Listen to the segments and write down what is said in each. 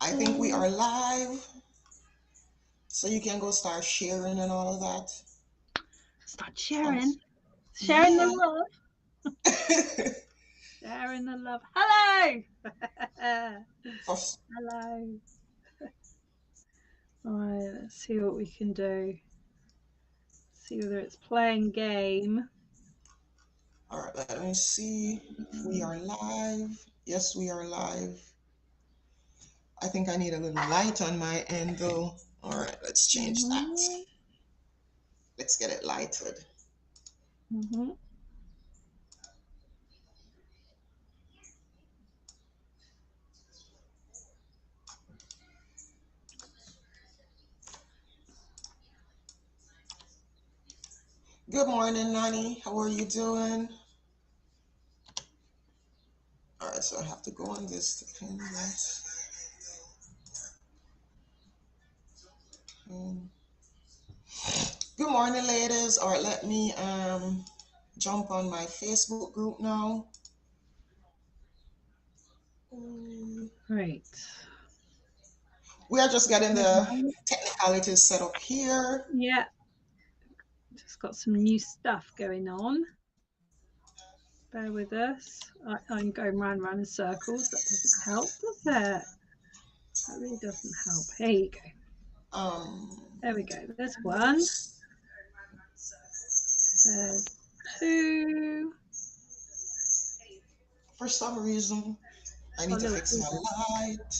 I think we are live, so you can go start sharing and all of that. Start sharing. Sharing the Yeah. love. Sharing the love. Hello. First- Hello. All right, let's see what we can do. See whether it's playing game. all right, let me see if we are live. Yes, we are live. I think I need a little light on my end though. All right, let's change that. Mm-hmm. Let's get it lighted. Mm-hmm. Good morning, Nani. How are you doing? All right, so I have to go on this to pin that. Um, Good morning, ladies. All right, let me jump on my Facebook group now. Great. We are just getting the technicalities set up here. Yeah, just got some new stuff going on. Bear with us. I'm going round and round in circles. That doesn't help, does it? That really doesn't help. Here you go. There we go. There's one. There's two. For some reason, I need to fix my light.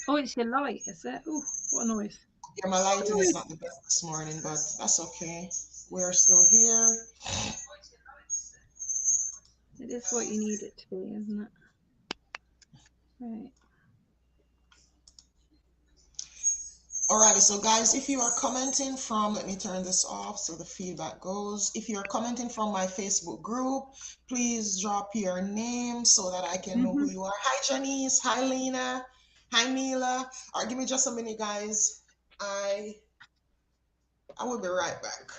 Oh, it's your light, is it? Oh, what a noise. Yeah, my lighting is not the best this morning, but that's okay. We're still here. It is what you need it to be, isn't it? Right. Alrighty, so guys, if you are commenting from, let me turn this off so the feedback goes. If you're commenting from my Facebook group, please drop your name so that I can know who you are. Hi, Janice. Hi, Lena. Hi, Mila. All right, give me just a minute, guys. I will be right back.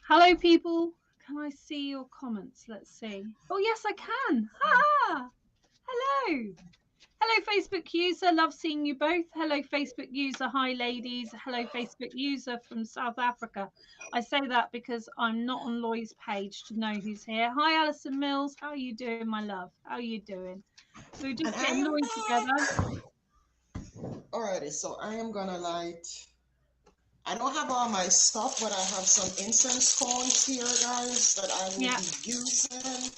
Hello, people. Can I see your comments? Let's see. Oh, yes, I can. Ha! Hello. Hello, Facebook user. Love seeing you both. Hello, Facebook user. Hi, ladies. Hello, Facebook user from South Africa. I say that because I'm not on Loy's page to know who's here. Hi, Alison Mills. How are you doing, my love? How are you doing? We're just getting Loy together. Alrighty, so I am gonna light. I don't have all my stuff, but I have some incense cones here, guys, that I will be using.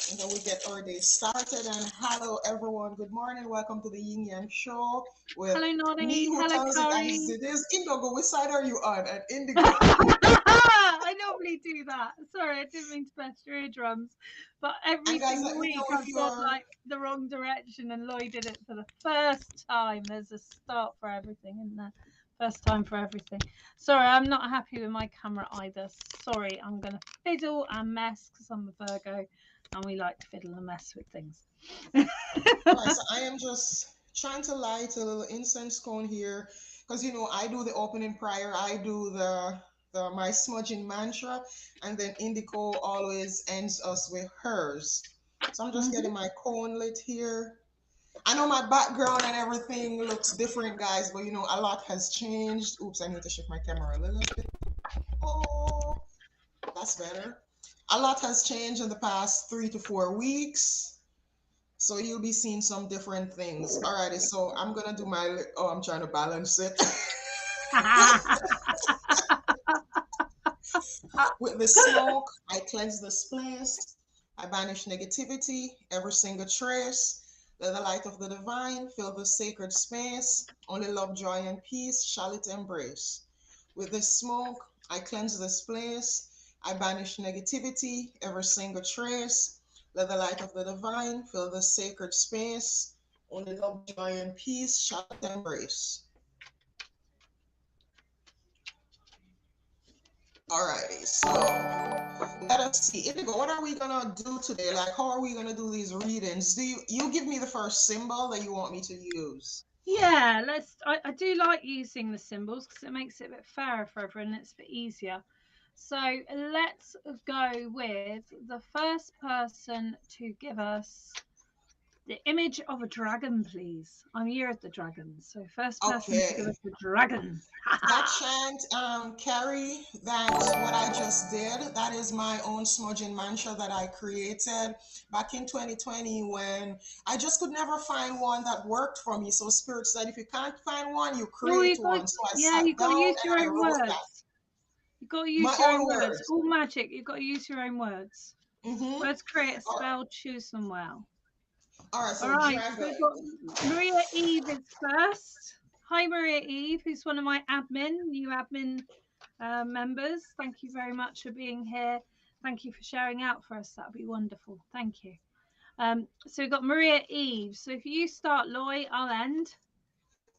And then we get our day started. And hello, everyone. Good morning. Welcome to the Ying Yang Show with me, who tells you guys it is Indigo. Which side are you on? At Indigo. I normally do that. Sorry, I didn't mean to burst your eardrums. But every single week I've gone like the wrong direction, and Lloyd did it for the first time. There's a start for everything, isn't there? First time for everything. Sorry, I'm not happy with my camera either. Sorry, I'm going to fiddle and mess because I'm a Virgo and we like to fiddle and mess with things. Right, so I am just trying to light a little incense cone here because, you know, I do the opening prayer. I do my smudging mantra, and then Indigo always ends us with hers. So I'm just getting my cone lit here. I know my background and everything looks different, guys, but you know, a lot has changed. Oops, I need to shift my camera a little bit. Oh, that's better. A lot has changed in the past 3 to 4 weeks. So you'll be seeing some different things. Alrighty, so I'm gonna do my, oh, I'm trying to balance it. With the smoke, I cleanse this place. I banish negativity, every single trace. Let the light of the divine fill the sacred space. Only love, joy, and peace shall it embrace. With this smoke, I cleanse this place. I banish negativity, every single trace. Let the light of the divine fill the sacred space. Only love, joy, and peace shall it embrace. Alrighty, so let us see. Indigo, what are we gonna do today? Like, how are we gonna do these readings? Do you give me the first symbol that you want me to use? Yeah, I do like using the symbols because it makes it a bit fairer for everyone. It's a bit easier. So let's go with the first person to give us the image of a dragon, please. I'm Year of the Dragon. So first person to give Okay. us the dragon. That shan't carry that what I just did. That is my own smudging mantra that I created back in 2020 when I just could never find one that worked for me. So Spirit said, if you can't find one, you Oh, create one. So I you sat got to down use and your I own wrote that. words. You got to My use your own own words. words. All magic. You got to use your own words. Mm-hmm. Let's create a All right. spell. Choose them well. All right. All So right. So dragon. we've got Maria Eve is first. Hi, Maria Eve, who's one of my new admin members. Thank you very much for being here. Thank you for sharing out for us. That'd be wonderful. Thank you. So we've got Maria Eve. So if you start, Loy, I'll end.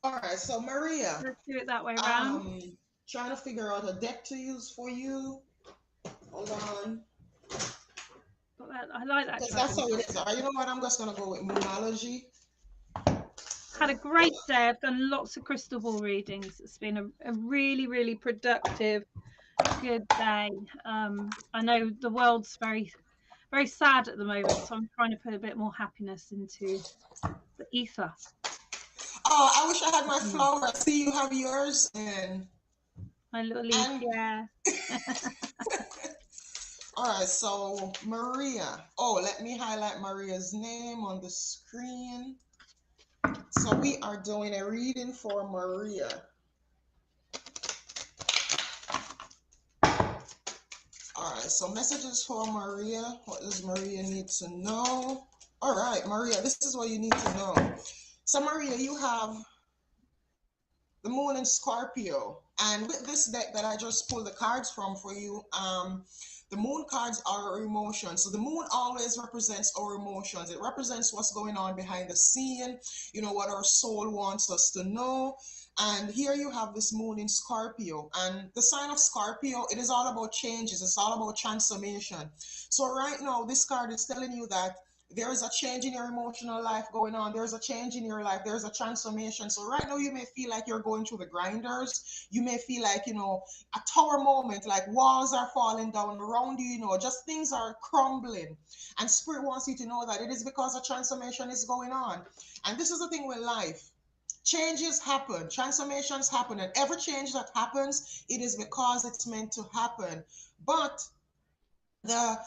All right. So Maria, Let's do it that way round. um, trying to figure out a deck to use for you. Hold on. I like that Because that's dragon how it card. is. You know what? I'm just gonna go with Moonology. Had a great day. I've done lots of crystal ball readings. It's been a really, really productive, good day. I know the world's very, very sad at the moment, so I'm trying to put a bit more happiness into the ether. Oh, I wish I had my Mm. flower. I see you have yours, My little leaf, and yeah. all right. So Maria. Oh, let me highlight Maria's name on the screen. So we are doing a reading for Maria. All right. So messages for Maria. What does Maria need to know? All right, Maria. This is what you need to know. So Maria, you have the moon in Scorpio. And with this deck that I just pulled the cards from for you, the moon cards are our emotions. So the moon always represents our emotions. It represents what's going on behind the scene, what our soul wants us to know. And here you have this moon in Scorpio. And the sign of Scorpio, it is all about changes. It's all about transformation. So right now, this card is telling you that there is a change in your emotional life going on. There's a change in your life. There's a transformation. So right now you may feel like you're going through the grinders. You may feel like, a tower moment, like walls are falling down around you, just things are crumbling. And Spirit wants you to know that it is because a transformation is going on. And this is the thing with life. Changes happen, transformations happen, and every change that happens, it is because it's meant to happen. But the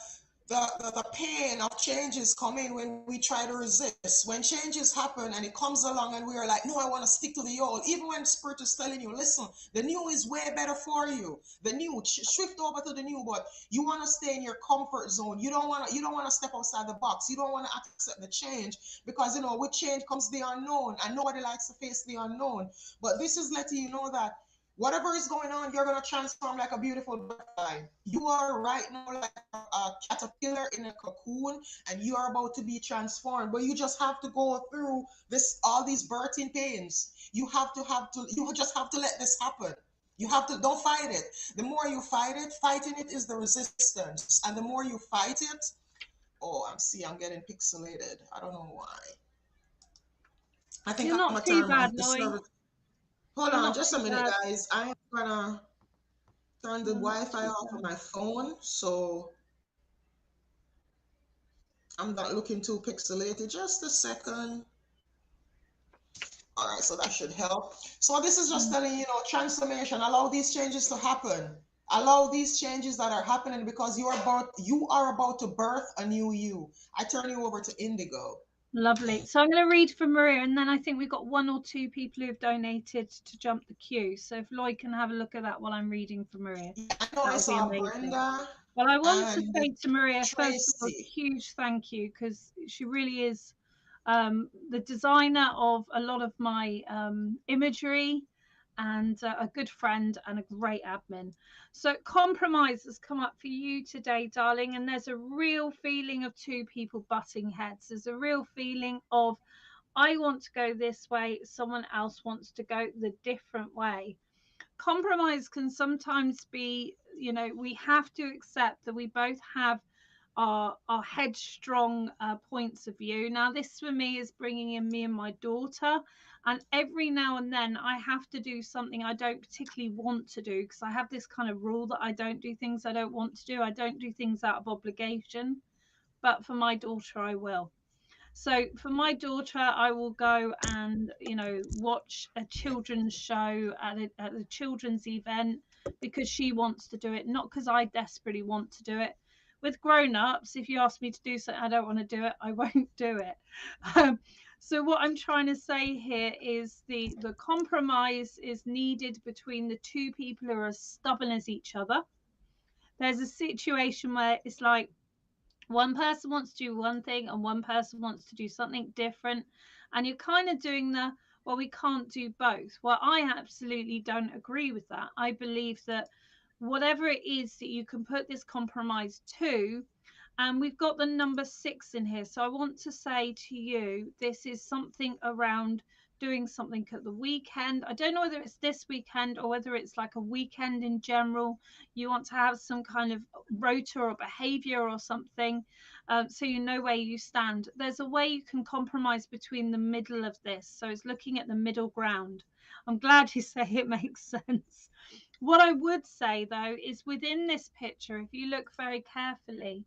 the pain of changes come in when we try to resist. When changes happen and it comes along and we are like, no, I want to stick to the old. Even when Spirit is telling you, listen, the new is way better for you. The new, shift over to the new, but you want to stay in your comfort zone. You don't want to step outside the box. You don't want to accept the change because with change comes the unknown, and nobody likes to face the unknown. But this is letting you know that whatever is going on, you're going to transform like a beautiful butterfly. You are right now like a caterpillar in a cocoon, and you are about to be transformed. But you just have to go through all these birthing pains. You just have to let this happen. You have to, don't fight it. The more you fight it, fighting it is the resistance. And the more you fight it, oh, I'm getting pixelated. I don't know why. I think You're I'm not gonna too turn my bad, the Loy. service. Hold You're on, not just a too minute, bad. guys. I'm gonna turn the You're not Wi-Fi too off of bad. my phone, so I'm not looking too pixelated. Just a second. All right, so that should help. So this is just Mm. telling transformation. Allow these changes to happen. Allow these changes that are happening because you are about to birth a new you. I turn you over to Indigo. Lovely. So I'm going to read for Maria, and then I think we've got one or two people who've donated to jump the queue. So if Lloyd can have a look at that while I'm reading for Maria, Yeah, I know that I would be saw amazing. Brenda Well, I want to and say to Maria, first of all, a Tracy. huge thank you because she really is the designer of a lot of my imagery and a good friend and a great admin. So, compromise has come up for you today, darling, and there's a real feeling of two people butting heads. There's a real feeling of I want to go this way, someone else wants to go the different way. Compromise can sometimes be, we have to accept that we both have our headstrong points of view. Now, this for me is bringing in me and my daughter. And every now and then I have to do something I don't particularly want to do, because I have this kind of rule that I don't do things I don't want to do. I don't do things out of obligation, but for my daughter, I will. So for my daughter, I will go and, watch a children's show at a children's event because she wants to do it, not because I desperately want to do it. With grown-ups, if you ask me to do something I don't want to do it, I won't do it. Um, so what I'm trying to say here is the compromise is needed between the two people who are as stubborn as each other. There's a situation where it's like one person wants to do one thing and one person wants to do something different, and you're kind of doing the, well, we can't do both. Well, I absolutely don't agree with that. I believe that whatever it is that you can put this compromise to, and we've got the number 6 in here, so I want to say to you, this is something around doing something at the weekend. I don't know whether it's this weekend or whether it's like a weekend in general. You want to have some kind of rota or behavior or something, so you know where you stand. There's a way you can compromise between the middle of this, so it's looking at the middle ground. I'm glad you say it makes sense. What I would say though is, within this picture, if you look very carefully,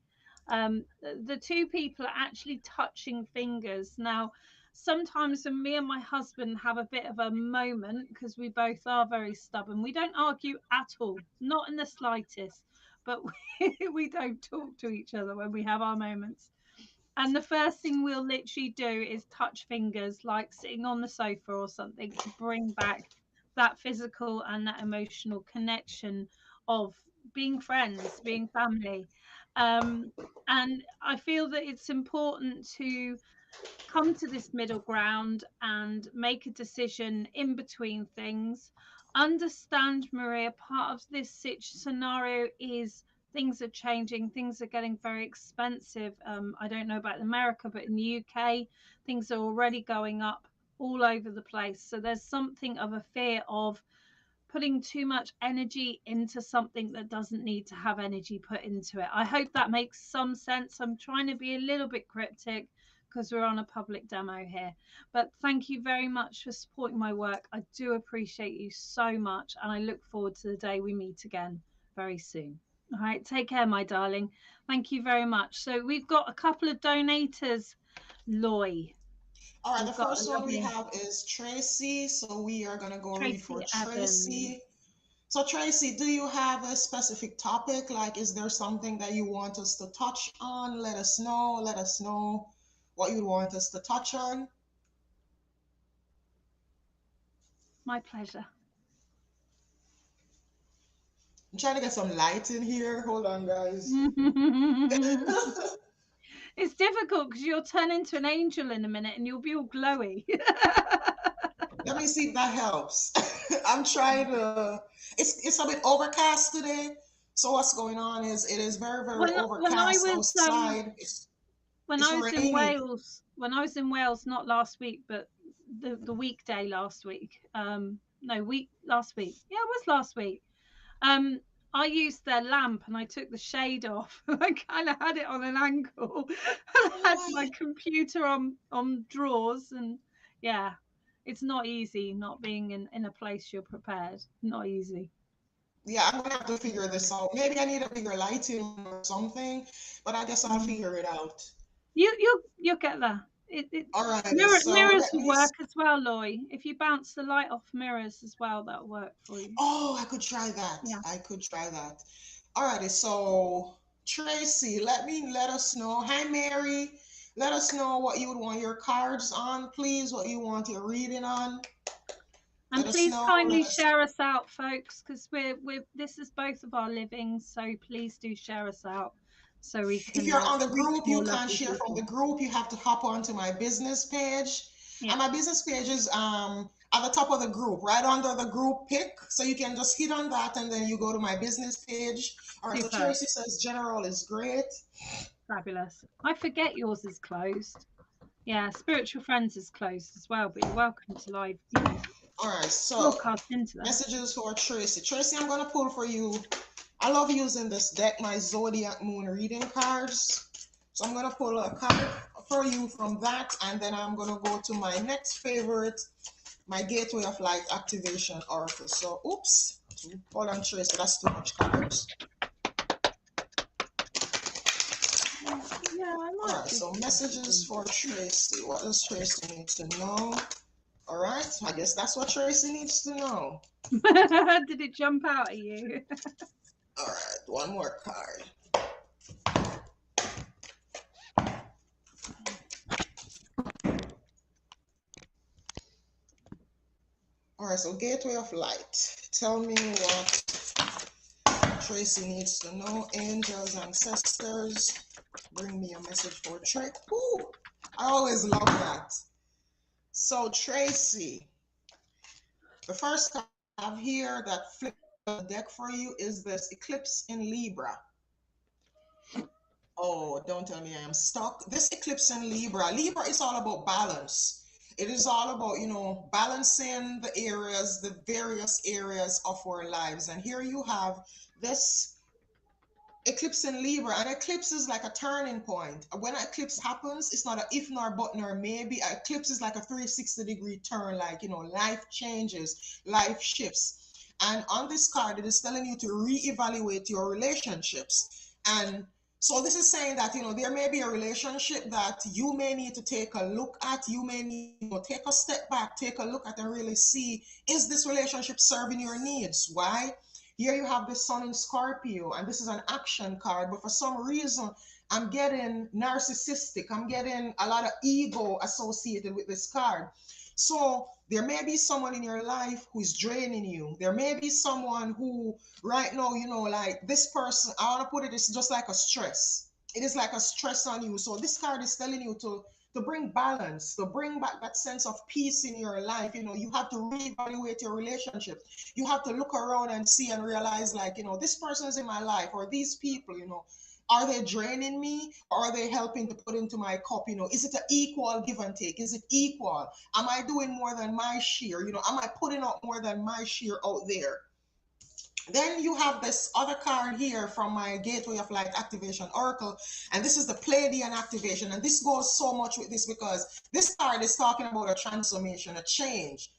the two people are actually touching fingers. Now, sometimes when me and my husband have a bit of a moment, because we both are very stubborn, we don't argue at all, not in the slightest, but we don't talk to each other when we have our moments. And the first thing we'll literally do is touch fingers, like sitting on the sofa or something, to bring back that physical and that emotional connection of being friends, being family. Um, and I feel that it's important to come to this middle ground and make a decision in between things. Understand, Maria, part of this scenario is things are changing, things are getting very expensive. I don't know about America, but in the UK, things are already going up all over the place. So there's something of a fear of putting too much energy into something that doesn't need to have energy put into it. I hope that makes some sense. I'm trying to be a little bit cryptic because we're on a public demo here. But thank you very much for supporting my work. I do appreciate you so much, and I look forward to the day we meet again very soon. All right, take care, my darling. Thank you very much. So we've got a couple of donators, Loy. All right, the We've got a first one we lovely have is Tracy. So we are gonna go read for Tracy Evans. Tracy. So Tracy, do you have a specific topic? Like, is there something that you want us to touch on? Let us know. Let us know what you want us to touch on. My pleasure. I'm trying to get some light in here. Hold on, guys. It's difficult because you'll turn into an angel in a minute and you'll be all glowy. Let me see if that helps. I'm trying to. It's a bit overcast today. So what's going on is it is very very when I overcast was outside. when It's I was in rainy. Wales, not last week, but the weekday last week. No, week last week. Yeah, it was last week. Um, I used their lamp and I took the shade off. I kind of had it on an angle. I had Oh, my computer on drawers, and yeah, it's not easy not being in a place you're prepared. Not easy. yeah, I'm gonna have to figure this out. Maybe I need a bigger lighting or something, but I guess I'll Mm. figure it out. You'll get there. It Alrighty, so mirrors let will me. work as well, Loy. If you bounce the light off mirrors as well, that'll work for you. Oh, I could try that. Yeah. I could try that. Alrighty, so Tracy, let us know. Hi, Mary. Let us know what you would want your cards on, please. What you want your reading on. And Let us please know. Let kindly us. share us out, folks, because we're this is both of our livings, so please do share us out so we If can you're on the reach group, you more can't lovely share from people. the group. You have to hop onto my business page. Yeah, And my business page is at the top of the group, right under the group pick. So you can just hit on that and then you go to my business page. All right, so superb, Tracy says general is great. fabulous. I forget yours is closed. Yeah, Spiritual Friends is closed as well, but you're welcome to live, All right, so broadcast into there. messages for Tracy. Tracy, I'm gonna pull for you. I love using this deck, my zodiac moon reading cards. So I'm gonna pull a card for you from that, and then I'm gonna go to my next favorite, my gateway of light activation oracle. So, oops, hold on, Tracy, that's too much cards. Yeah, I All might right, just so do messages for Tracy. What does Tracy need to know? All right, I guess that's what Tracy needs to know. that. Did it jump out at you? All right, one more card. All right, so gateway of light. Tell me what Tracy needs to know. Angels, ancestors, bring me a message for Tracy. Ooh, I always love that. So Tracy, the first card I have here that flipped the deck for you is this eclipse in Libra. Oh, don't tell me I am stuck. This eclipse in Libra. Libra is all about balance. It is all about, balancing the areas, the various areas of our lives. And here you have this eclipse in Libra. An eclipse is like a turning point. When an eclipse happens, it's not a if nor but nor maybe. An eclipse is like a 360-degree turn, like, life changes, life shifts. And on this card, it is telling you to reevaluate your relationships. And so this is saying that, there may be a relationship that you may need to take a look at. You may need to, take a step back, take a look at and really see, is this relationship serving your needs? Why? Here you have the sun in Scorpio, and this is an action card, but for some reason, I'm getting narcissistic. I'm getting a lot of ego associated with this card. So there may be someone in your life who is draining you. There may be someone who, right now, like this person, I want to put it, it's just like a stress. It is like a stress on you. So this card is telling you to bring balance, to bring back that sense of peace in your life. You have to reevaluate your relationship. You have to look around and see and realize, like, this person is in my life, or these people, are they draining me, or are they helping to put into my cup? Is it an equal give and take? Is it equal? Am I doing more than my share? Am I putting out more than my share out there? Then you have this other card here from my Gateway of Light Activation Oracle, and this is the Pleiadian activation. And this goes so much with this because this card is talking about a transformation, a change.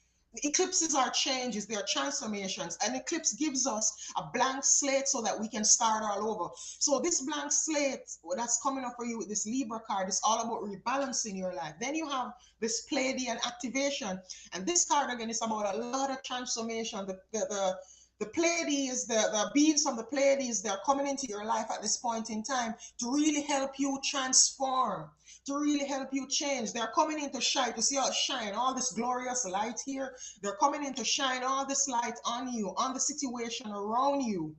Eclipses are changes, they are transformations. An eclipse gives us a blank slate so that we can start all over. So this blank slate that's coming up for you with this Libra card is all about rebalancing your life. Then you have this Pleiadian activation, and this card again is about a lot of transformation. The Pleiades, the beings from the Pleiades, they're coming into your life at this point in time to really help you transform, to really help you change. They're coming in to shine, to see how it shine, all this glorious light here. They're coming in to shine all this light on you, on the situation around you,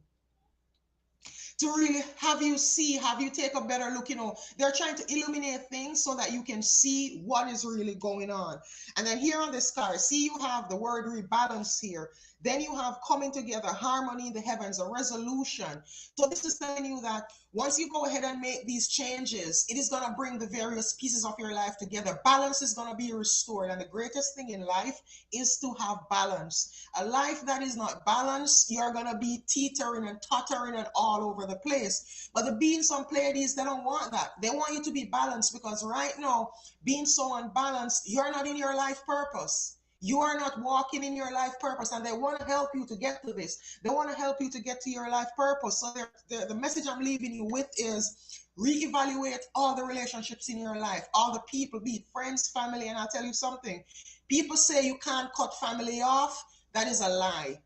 to really have you see, have you take a better look. They're trying to illuminate things so that you can see what is really going on. And then here on this card, see, you have the word rebalance here. Then you have coming together, harmony in the heavens, a resolution. So this is telling you that once you go ahead and make these changes, it is going to bring the various pieces of your life together. Balance is going to be restored. And the greatest thing in life is to have balance. A life that is not balanced, you're going to be teetering and tottering and all over the place. But the beings on Pleiades, they don't want that. They want you to be balanced, because right now, being so unbalanced, you're not in your life purpose. You are not walking in your life purpose, and they want to help you to get to this. They want to help you to get to your life purpose. So the message I'm leaving you with is reevaluate all the relationships in your life, all the people, be it friends, family. And I'll tell you something, people say you can't cut family off. That is a lie.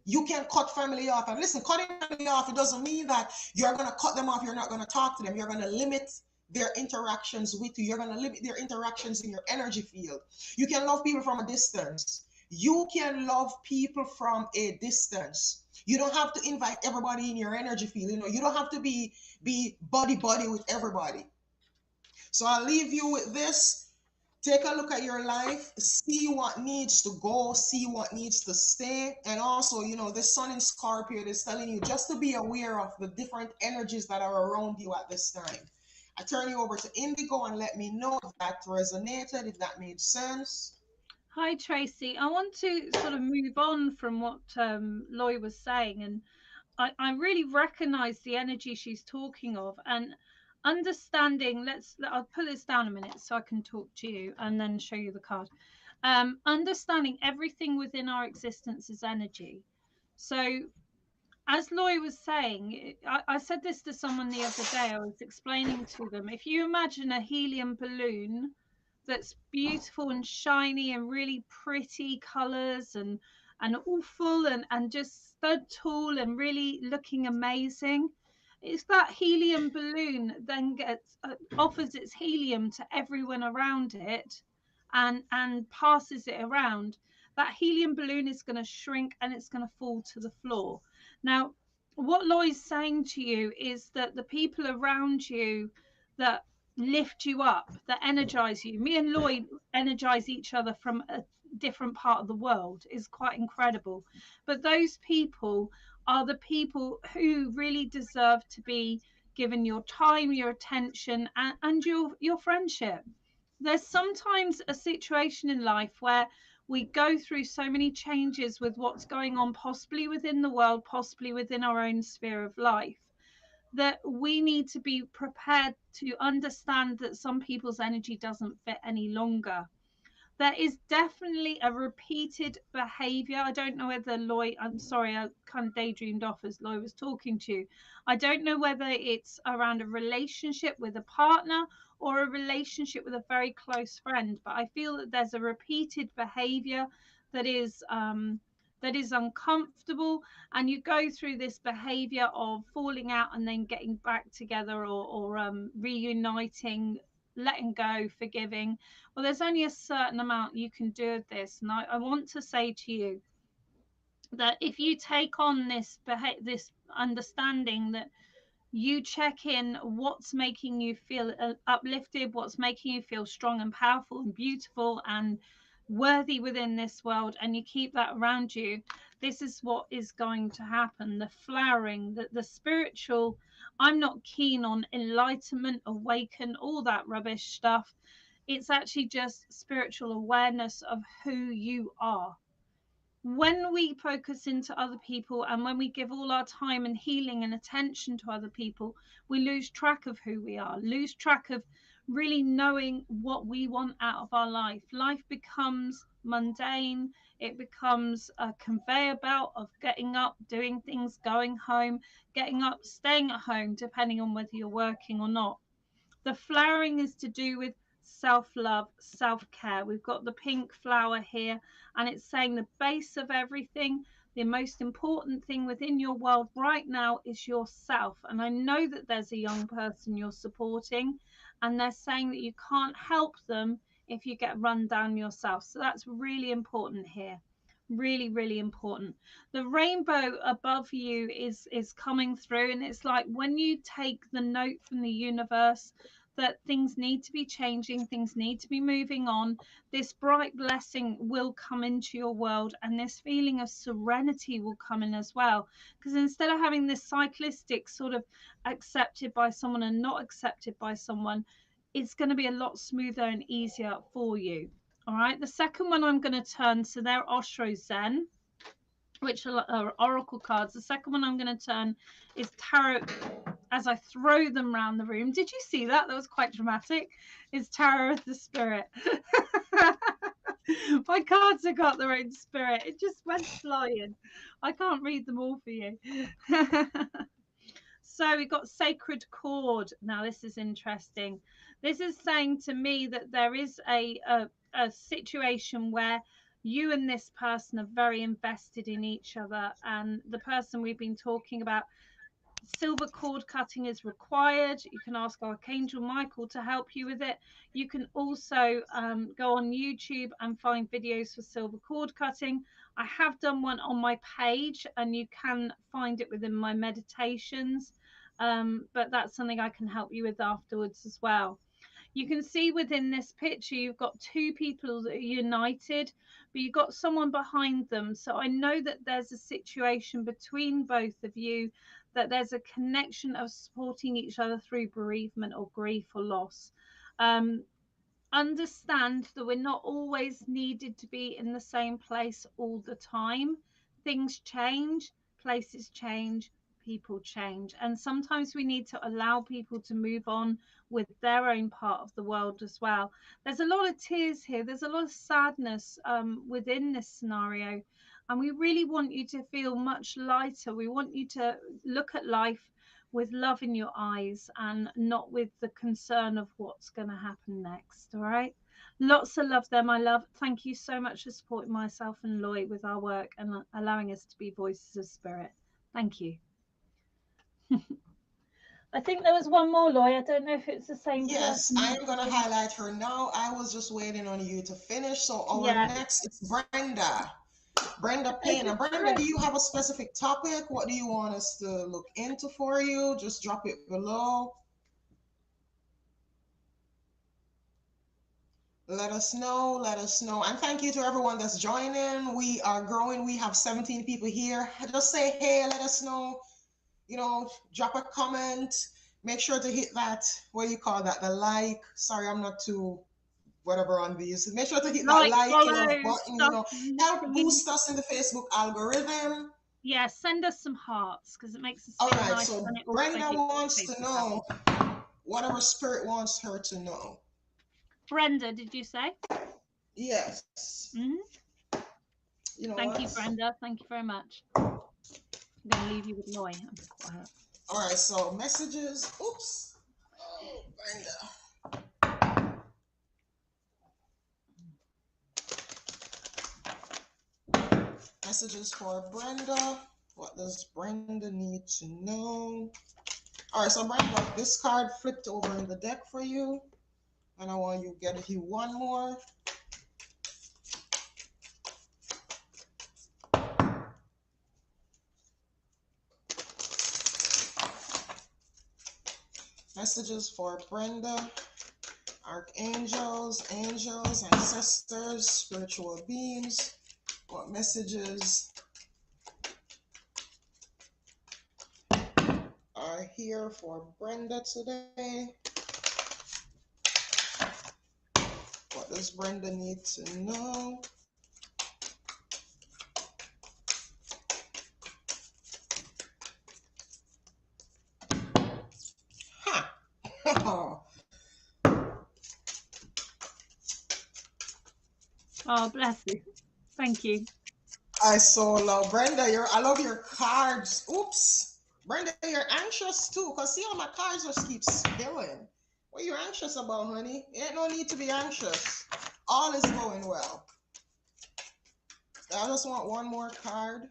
You can cut family off. And listen, cutting family off, it doesn't mean that you're going to cut them off. You're not going to talk to them. You're going to limit their interactions with you. You're going to limit their interactions in your energy field. You can love people from a distance. You can love people from a distance. You don't have to invite everybody in your energy field. You don't have to be buddy with everybody. So I'll leave you with this. Take a look at your life, see what needs to go, see what needs to stay. And also, the sun in Scorpio is telling you just to be aware of the different energies that are around you at this time. I turn you over to Indigo and let me know if that resonated, if that made sense. Hi, Tracy. I want to sort of move on from what Loy was saying, and I really recognize the energy she's talking of, and understanding. I'll put this down a minute so I can talk to you and then show you the card. Understanding everything within our existence is energy. So, as Loy was saying, I said this to someone the other day. I was explaining to them, if you imagine a helium balloon that's beautiful and shiny and really pretty colors and all full and just stud tall and really looking amazing. It's that helium balloon then gets offers its helium to everyone around it and passes it around. That helium balloon is going to shrink and it's going to fall to the floor. Now, what Lloyd's saying to you is that the people around you that lift you up, that energize you. Me and Lloyd energize each other from a different part of the world is quite incredible. But those people are the people who really deserve to be given your time, your attention, and your friendship. There's sometimes a situation in life where we go through so many changes with what's going on, possibly within the world, possibly within our own sphere of life, that we need to be prepared to understand that some people's energy doesn't fit any longer. There is definitely a repeated behavior. I don't know whether Loy, I'm sorry, I kind of daydreamed off as Loy was talking to you. I don't know whether it's around a relationship with a partner or a relationship with a very close friend, but I feel that there's a repeated behavior that is uncomfortable, and you go through this behavior of falling out and then getting back together, or reuniting, letting go, forgiving. Well, there's only a certain amount you can do of this, and I want to say to you that if you take on this understanding, that you check in what's making you feel uplifted, what's making you feel strong and powerful and beautiful and worthy within this world, and you keep that around you, this is what is going to happen. The flowering, the spiritual. I'm not keen on enlightenment, awaken, all that rubbish stuff. It's actually just spiritual awareness of who you are. When we focus into other people and when we give all our time and healing and attention to other people, we lose track of who we are, lose track of really knowing what we want out of our life. Life becomes mundane, it becomes a conveyor belt of getting up, doing things, going home, getting up, staying at home, depending on whether you're working or not. The flowering is to do with self love, self care. We've got the pink flower here, and it's saying the base of everything, the most important thing within your world right now is yourself. And I know that there's a young person you're supporting, and they're saying that you can't help them if you get run down yourself. So that's really important here. Really, really important. The rainbow above you is coming through, and it's like when you take the note from the universe that things need to be changing, things need to be moving on, this bright blessing will come into your world, and this feeling of serenity will come in as well. Because instead of having this cyclistic sort of accepted by someone and not accepted by someone, it's going to be a lot smoother and easier for you. All right. The second one I'm going to turn, so they're Osho Zen, which are oracle cards. The second one I'm going to turn is tarot. As I throw them around the room, did you see that? That was quite dramatic. Is Tarot of the Spirit. My cards have got their own spirit. It just went flying. I can't read them all for you. So we've got Sacred Chord. Now this is interesting. This is saying to me that there is a situation where you and this person are very invested in each other, and the person we've been talking about, silver cord cutting is required. You can ask Archangel Michael to help you with it. You can also go on YouTube and find videos for silver cord cutting. I have done one on my page, and you can find it within my meditations, but that's something I can help you with afterwards as well. You can see within this picture you've got two people that are united, but you've got someone behind them. So I know that there's a situation between both of you, that there's a connection of supporting each other through bereavement or grief or loss. um, Understand that we're not always needed to be in the same place all the time. Things change, places change, people change. And sometimes we need to allow people to move on with their own part of the world as well. There's a lot of tears here, there's a lot of sadness within this scenario. And we really want you to feel much lighter. We want you to look at life with love in your eyes and not with the concern of what's going to happen next. All right. Lots of love there, my love. Thank you so much for supporting myself and Loy with our work and allowing us to be voices of spirit. Thank you. I think there was one more, Loy. I don't know if it's the same Yes, person. I am going to highlight her now. I was just waiting on you to finish. So our Yeah. next is Brenda. Brenda I Payne. just And Brenda, do you have a specific topic? What do you want us to look into for you? Just drop it below. Let us know. Let us know. And thank you to everyone that's joining. We are growing. We have 17 people here. Just say hey, let us know. Drop a comment. Make sure to hit that, what do you call that? The like. Sorry, I'm not too whatever on these. Make sure to hit that like, like love follow, button, stuff, help thingy. boost us in the Facebook algorithm. Yeah, send us some hearts because it makes us All feel right, nice so and it also Brenda hits the wants to Facebook know algorithm. whatever spirit wants her to know. Brenda, did you say? Yes. Mm-hmm. You know Thank what? you, Brenda. Thank you very much. I'm going to leave you with Loy. I'm quiet. All right, so messages. Oops. Oh, Brenda. Messages for Brenda. What does Brenda need to know? All right, so Brenda, this card flipped over in the deck for you. And I want you to get you one more. Messages for Brenda. Archangels, angels, ancestors, spiritual beings. What messages are here for Brenda today? What does Brenda need to know? Ha! Oh, bless you. Thank you. I so love Brenda. I love your cards. Oops. Brenda, you're anxious too, because see how my cards just keep spilling. What are you anxious about, honey? Ain't no need to be anxious. All is going well. I just want one more card.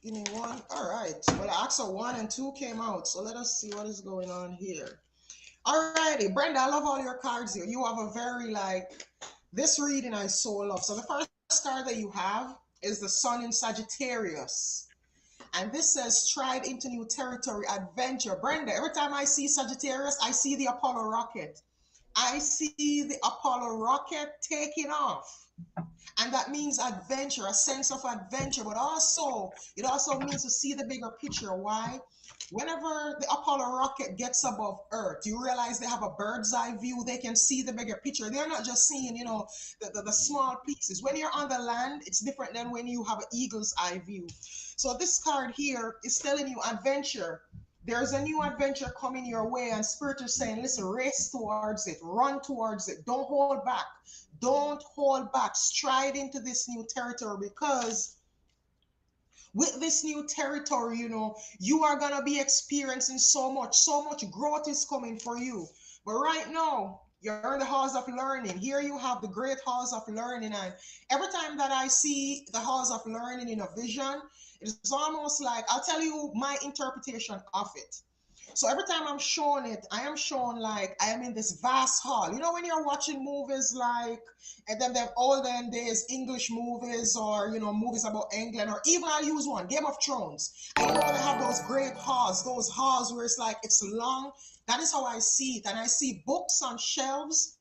Give me one. All right. Well, actually, 1 and 2 came out. So let us see what is going on here. All righty. Brenda, I love all your cards here. You have a very, this reading I so love. So the first card that you have is the Sun in Sagittarius. And this says, stride into new territory, adventure. Brenda, every time I see Sagittarius, I see the Apollo rocket. I see the Apollo rocket taking off. And that means adventure, a sense of adventure, but also it also means to see the bigger picture. Why? Whenever the Apollo rocket gets above Earth, you realize they have a bird's eye view. They can see the bigger picture. They're not just seeing, the small pieces. When you're on the land, it's different than when you have an eagle's eye view. So this card here is telling you adventure. There's a new adventure coming your way, and Spirit is saying, listen, race towards it, run towards it, don't hold back. Don't hold back. Stride into this new territory, because with this new territory, you are going to be experiencing so much growth is coming for you. But right now, you're in the halls of learning. Here you have the great halls of learning. And every time that I see the halls of learning in a vision, it's almost like, I'll tell you my interpretation of it. So every time I'm showing it, I am shown like I am in this vast hall. You know, when you're watching movies and then they've olden days English movies, or, movies about England, or even I'll use one, Game of Thrones. I know they have those halls where it's like, it's long. That is how I see it. And I see books on shelves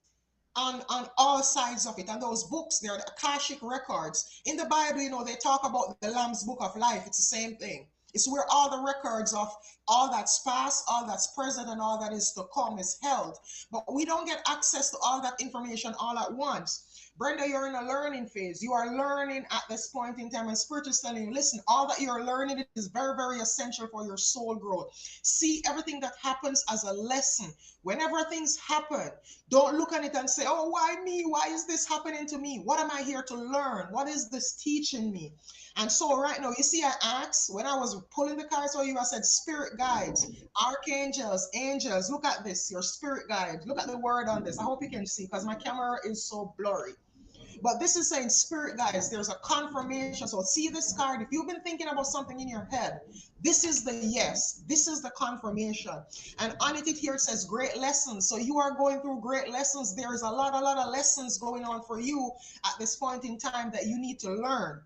on all sides of it. And those books, they're the Akashic records. In the Bible, they talk about the Lamb's Book of Life. It's the same thing. It's where all the records of all that's past, all that's present, and all that is to come is held. But we don't get access to all that information all at once. Brenda, you're in a learning phase. You are learning at this point in time, and Spirit is telling you, listen, all that you're learning is very, very essential for your soul growth. See everything that happens as a lesson. Whenever things happen, don't look at it and say, oh, why me? Why is this happening to me? What am I here to learn? What is this teaching me? And so right now, you see, I asked when I was pulling the cards for you, I said, spirit guides, archangels, angels, look at this, your spirit guide. Look at the word on this. I hope you can see because my camera is so blurry. But this is saying spirit guides, there's a confirmation. So see this card. If you've been thinking about something in your head, this is the yes. This is the confirmation. And on it here it says great lessons. So you are going through great lessons. There is a lot of lessons going on for you at this point in time that you need to learn.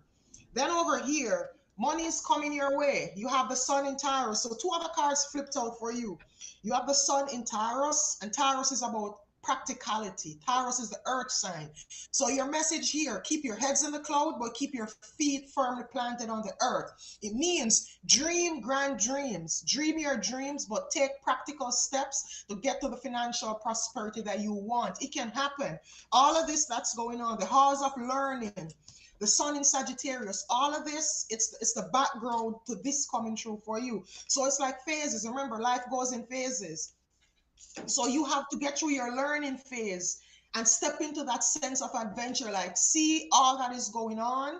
Then over here, money is coming your way. You have the sun in Taurus. So two other cards flipped out for you. You have the sun in Taurus, and Taurus is about practicality. Taurus is the earth sign. So your message here, keep your heads in the cloud, but keep your feet firmly planted on the earth. It means dream grand dreams. Dream your dreams, but take practical steps to get to the financial prosperity that you want. It can happen. All of this that's going on, the halls of learning, the sun in Sagittarius, all of this, it's the background to this coming true for you. So it's like phases. Remember, life goes in phases. So you have to get through your learning phase and step into that sense of adventure, like see all that is going on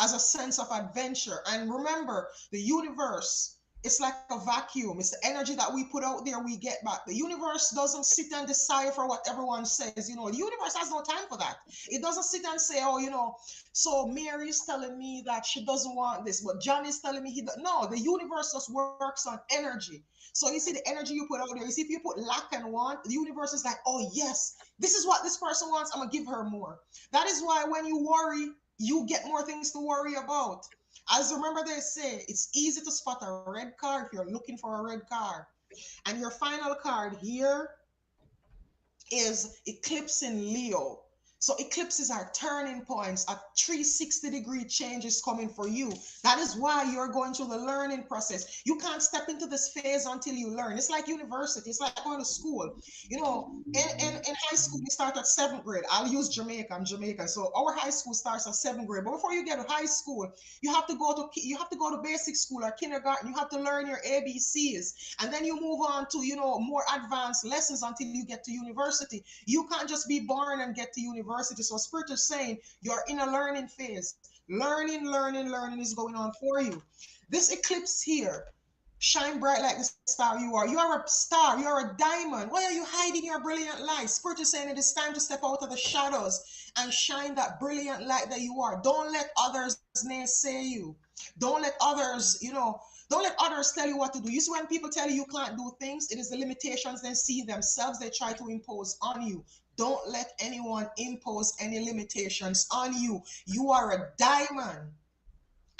as a sense of adventure. And remember, the universe, it's like a vacuum. It's the energy that we put out there, we get back. The universe doesn't sit and decipher what everyone says. You know, the universe has no time for that. It doesn't sit and say, oh, you know, so Mary's telling me that she doesn't want this, but John is telling me he does. No, the universe just works on energy. So you see the energy you put out there. You see, if you put lack and want, the universe is like, oh yes, this is what this person wants. I'm gonna give her more. That is why when you worry, you get more things to worry about. As remember they say, it's easy to spot a red car if you're looking for a red car. And your final card here is eclipse in Leo. So eclipses are turning points. A 360-degree change is coming for you. That is why you're going through the learning process. You can't step into this phase until you learn. It's like university. It's like going to school. You know, in high school, we start at seventh grade. I'll use Jamaica. I'm Jamaican. So our high school starts at seventh grade. But before you get to high school, you have to go to basic school or kindergarten. You have to learn your ABCs. And then you move on to, you know, more advanced lessons until you get to university. You can't just be born and get to university. So Spirit is saying you're in a learning phase. Learning is going on for you. This eclipse here, shine bright like the star you are. You are a star. You are a diamond. Why are you hiding your brilliant light? Spirit is saying it is time to step out of the shadows and shine that brilliant light that you are. Don't let others naysay you. Don't let others, you know, don't let others tell you what to do. You see, when people tell you you can't do things, it is the limitations they see themselves they try to impose on you. Don't let anyone impose any limitations on you. You are a diamond.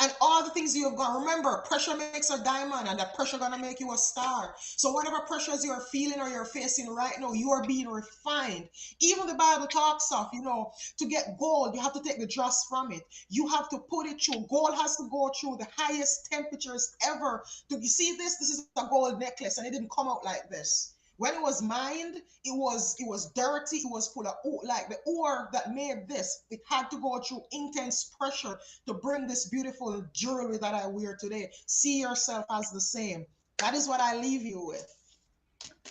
And all the things you have gone, remember, pressure makes a diamond, and that pressure gonna make you a star. So whatever pressures you're feeling or you're facing right now, you are being refined. Even the Bible talks of, you know, to get gold, you have to take the dross from it. You have to put it through. Gold has to go through the highest temperatures ever. Do you see this? This is a gold necklace, and it didn't come out like this. When it was mined, it was dirty, it was full of like the ore that made this. It had to go through intense pressure to bring this beautiful jewelry that I wear today. See yourself as the same. That is what I leave you with.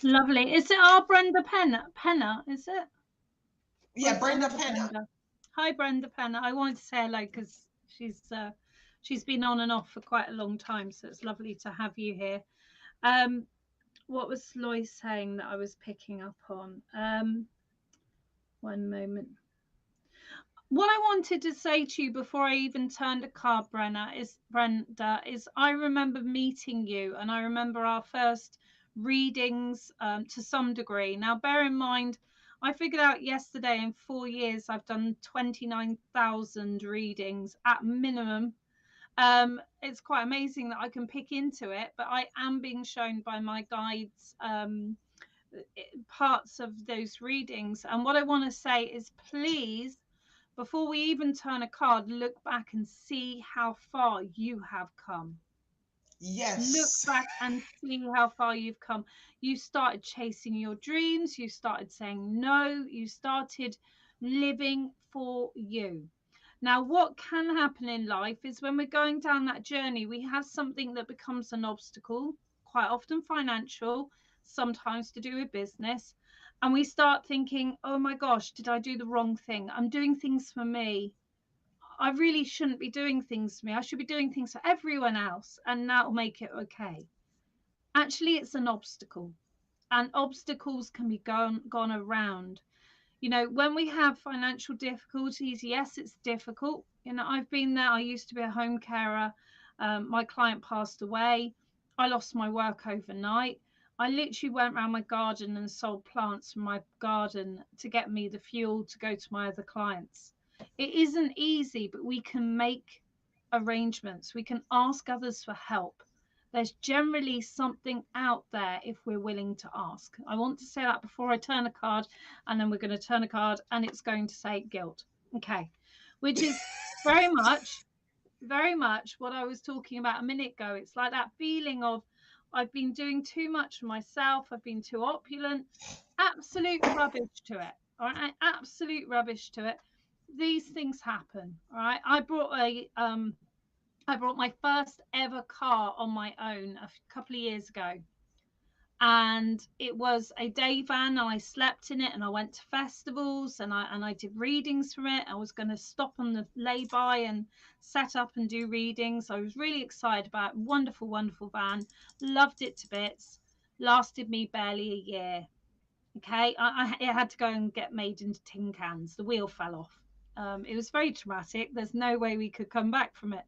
Lovely. Is it our Brenda Penner? Is it? Or Yeah, is it Brenda another Penna. Brenda? Hi, Brenda Penner. I wanted to say hello because she's been on and off for quite a long time, so it's lovely to have you here. Um, what was Lois saying that I was picking up on? One moment. What I wanted to say to you before I even turned a card, Brenda, is I remember meeting you, and I remember our first readings to some degree. Now, bear in mind, I figured out yesterday in 4 years I've done 29,000 readings at minimum. It's quite amazing that I can pick into it, but I am being shown by my guides parts of those readings. And what I want to say is, please, before we even turn a card, look back and see how far you have come. Look Yes. back and see how far you've come. You started chasing your dreams, you started saying no, you started living for you. Now, what can happen in life is when we're going down that journey, we have something that becomes an obstacle, quite often financial, sometimes to do with business. And we start thinking, oh my gosh, did I do the wrong thing? I'm doing things for me. I really shouldn't be doing things for me. I should be doing things for everyone else, and that'll make it okay. Actually, it's an obstacle, and obstacles can be gone around. When we have financial difficulties, yes, it's difficult. I've been there. I used to be a home carer. My client passed away. I lost my work overnight. I literally went around my garden and sold plants from my garden to get me the fuel to go to my other clients. It isn't easy, but we can make arrangements. We can ask others for help. There's generally something out there if we're willing to ask. I want to say that before I turn a card, and then we're going to turn a card and it's going to say guilt. Okay. Which is very much, very much what I was talking about a minute ago. It's like that feeling of I've been doing too much for myself, I've been too opulent. Absolute rubbish to it. All right. Absolute rubbish to it. These things happen. All right. I brought my first ever car on my own a couple of years ago, and it was a day van, and I slept in it, and I went to festivals, and I did readings from it. I was going to stop on the lay-by and set up and do readings. I was really excited about it. Wonderful, wonderful van. Loved it to bits. Lasted me barely a year. Okay, it had to go and get made into tin cans. The wheel fell off. It was very traumatic. There's no way we could come back from it.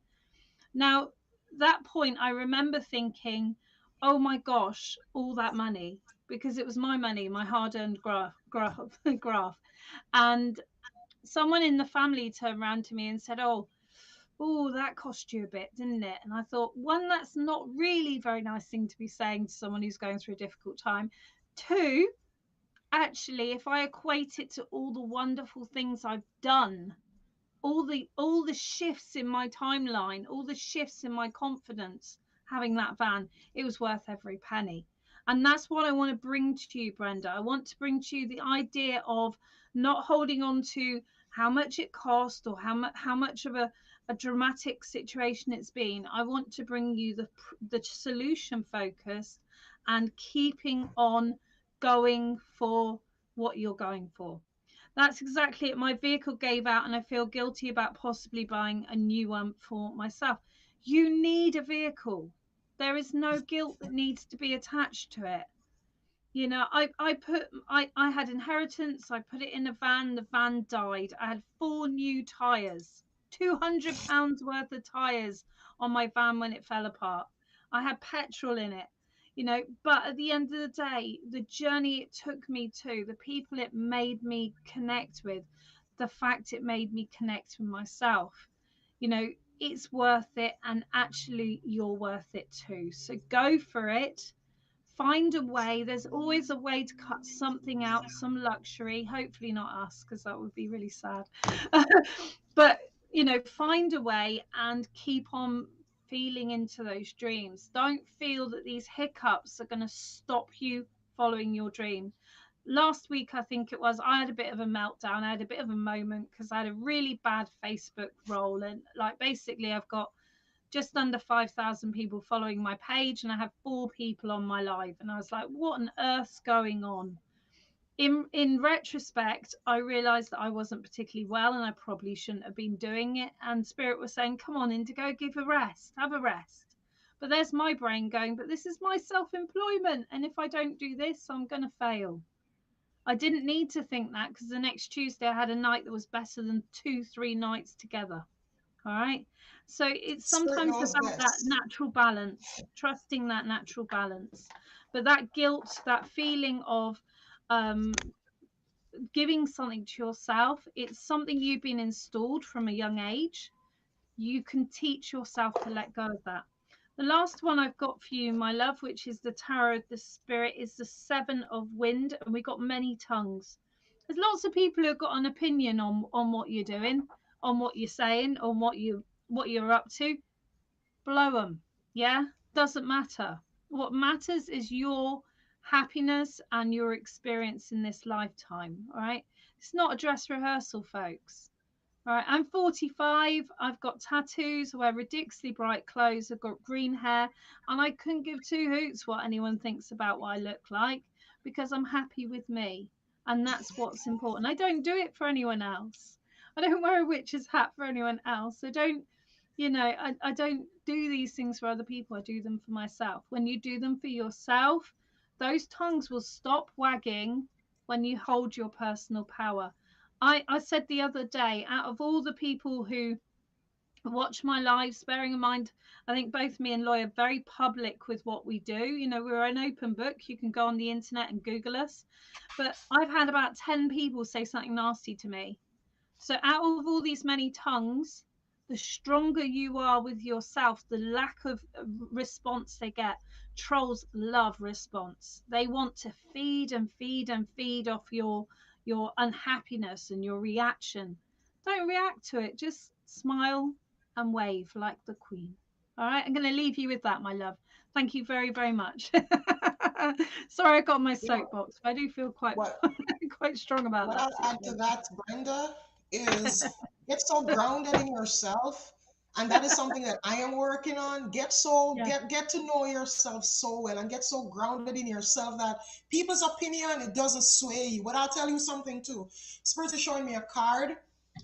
Now, that point, I remember thinking, oh my gosh, all that money, because it was my money, my hard-earned graph. And someone in the family turned around to me and said, oh, that cost you a bit, didn't it? And I thought, one, that's not really a very nice thing to be saying to someone who's going through a difficult time. Two, actually, if I equate it to all the wonderful things I've done, all the shifts in my timeline, all the shifts in my confidence, having that van, it was worth every penny. And that's what I want to bring to you, Brenda. I want to bring to you the idea of not holding on to how much it cost or how much of a dramatic situation it's been. I want to bring you the solution focused and keeping on going for what you're going for. That's exactly it. My vehicle gave out, and I feel guilty about possibly buying a new one for myself. You need a vehicle. There is no guilt that needs to be attached to it. I had inheritance. I put it in a van. The van died. I had 4 new tires, £200 worth of tires on my van when it fell apart. I had petrol in it. But at the end of the day, the journey it took me to, the people it made me connect with, the fact it made me connect with myself, you know it's worth it, and actually you're worth it too. So go for it. Find a way. There's always a way to cut something out, some luxury. Hopefully not us, because that would be really sad. But find a way and keep on feeling into those dreams. Don't feel that these hiccups are going to stop you following your dream. Last week, I think it was, I had a bit of a meltdown. I had a bit of a moment because I had a really bad Facebook role, and like basically I've got just under 5,000 people following my page, and I have 4 people on my live, and I was like, what on earth's going on? In retrospect, I realized that I wasn't particularly well, and I probably shouldn't have been doing it, and Spirit was saying, come on, Indigo, give a rest, have a rest. But there's my brain going, but this is my self-employment, and if I don't do this, I'm going to fail. I didn't need to think that, because the next Tuesday I had a night that was better than 2-3 nights together. All right. So it's Spirit sometimes knows about that best. natural balance, trusting that natural balance. But that guilt, that feeling of um, giving something to yourself, it's something you've been installed from a young age. You can teach yourself to let go of that. The last one I've got for you, my love, which is the Tarot of the Spirit, is the Seven of Wind, and we got many tongues. There's lots of people who've got an opinion on what you're doing, on what you're saying, on what you're up to. Blow them. Yeah, doesn't matter. What matters is your happiness and your experience in this lifetime. All right, it's not a dress rehearsal, folks. All right, I'm 45. I've got tattoos. I wear ridiculously bright clothes. I've got green hair, and I couldn't give two hoots what anyone thinks about what I look like because I'm happy with me, and that's what's important. I don't do it for anyone else. I don't wear a witch's hat for anyone else. I don't, I don't do these things for other people. I do them for myself. When you do them for yourself, those tongues will stop wagging when you hold your personal power. I said the other day, out of all the people who watch my lives, bearing in mind, I think both me and Loy are very public with what we do. We're an open book. You can go on the internet and Google us. But I've had about 10 people say something nasty to me. So out of all these many tongues, the stronger you are with yourself, the lack of response they get. Trolls love response. They want to feed and feed and feed off your unhappiness and your reaction. Don't react to it. Just smile and wave like the Queen. All right, I'm going to leave you with that, my love. Thank you very, very much. Sorry, I got my You know soapbox, but I do feel quite what quite strong about what that I'll add to situation. that, Brenda, is get so grounded in yourself. And that is something that I am working on. Yeah. Get to know yourself so well and get so grounded in yourself that people's opinion, it doesn't sway you. But I'll tell you something too. Spirit is showing me a card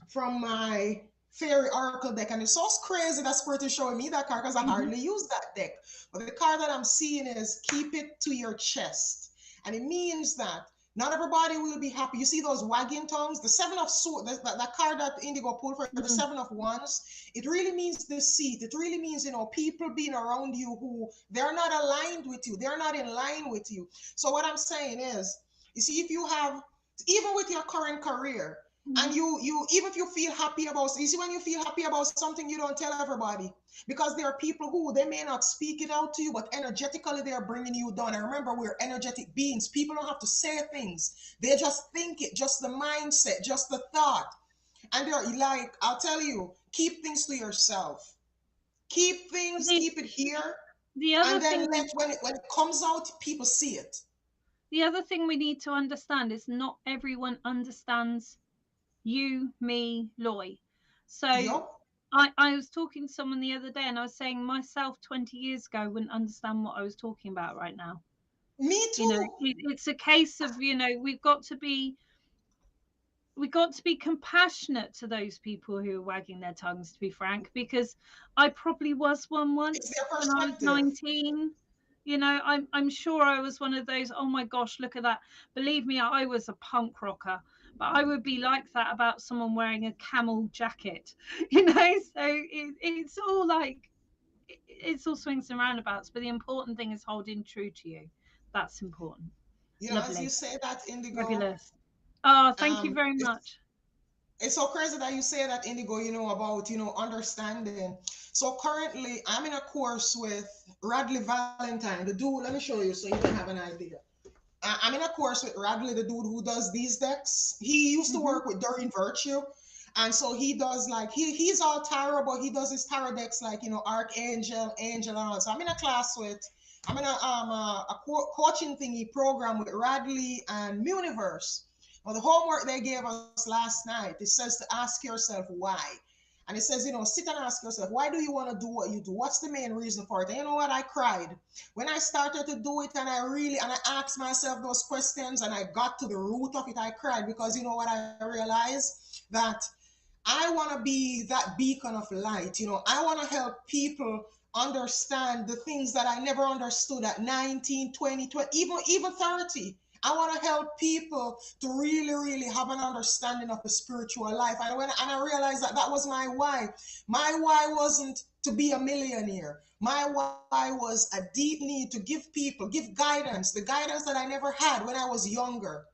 from my fairy oracle deck, and it's so crazy that Spirit is showing me that card because I Hmm. hardly use that deck. But the card that I'm seeing is keep it to your chest. And it means that not everybody will be happy. You see those wagging tongues, the seven of swords, that card that Indigo pulled for the Mm. seven of wands. It really means deceit. It really means, people being around you who they're not aligned with you. They're not in line with you. So what I'm saying is, you see, if you have, even with your current career, and Mhm. you even if you feel happy about, you see, when you feel happy about something, you don't tell everybody because there are people who they may not speak it out to you, but energetically they are bringing you down. And remember, we're energetic beings. People don't have to say things; they just think it, just the mindset, just the thought. And they're like, I'll tell you, keep things to yourself. Keep But things, the keep it here, the and other then thing we when it comes out, people see it. the other thing we need to understand is not everyone understands you, me, Loy. So Yup, I was talking to someone the other day and I was saying myself 20 years ago wouldn't understand what I was talking about right now. me too. It's a case of, we've got to be compassionate to those people who are wagging their tongues, to be frank, because I probably was one It's once their when I was perspective. 19. I'm sure I was one of those, oh my gosh, look at that. Believe me, I was a punk rocker, but I would be like that about someone wearing a camel jacket, so it's all like, it's all swings and roundabouts, but the important thing is holding true to you. That's important. As you Lovely. say that, Indigo, Fabulous. Oh, thank you um, very it's much. it's so crazy that you say that, Indigo, about, understanding. So currently I'm in a course with Radley Valentine, the dude. Let me show you so you can have an idea. I'm in a course with Radley, the dude who does these decks. He used to Hmm. work with Doreen Virtue. And so he does, like, he's all tarot, but he does his tarot decks like, Archangel, Angel, and all. So I'm in a coaching thingy program with Radley and Muniverse. Well, the homework they gave us last night, it says to ask yourself why. And it says, sit and ask yourself, why do you want to do what you do? What's the main reason for it? And you know what? I cried when I started to do it, and I asked myself those questions and I got to the root of it. I cried because you know what, I realized that I want to be that beacon of light. I want to help people understand the things that I never understood at 19, 20, 20, even 30. I want to help people to really, really have an understanding of the spiritual life. And I realized that that was my why. My why wasn't to be a millionaire. My why was a deep need to give people, give guidance, the guidance that I never had when I was younger,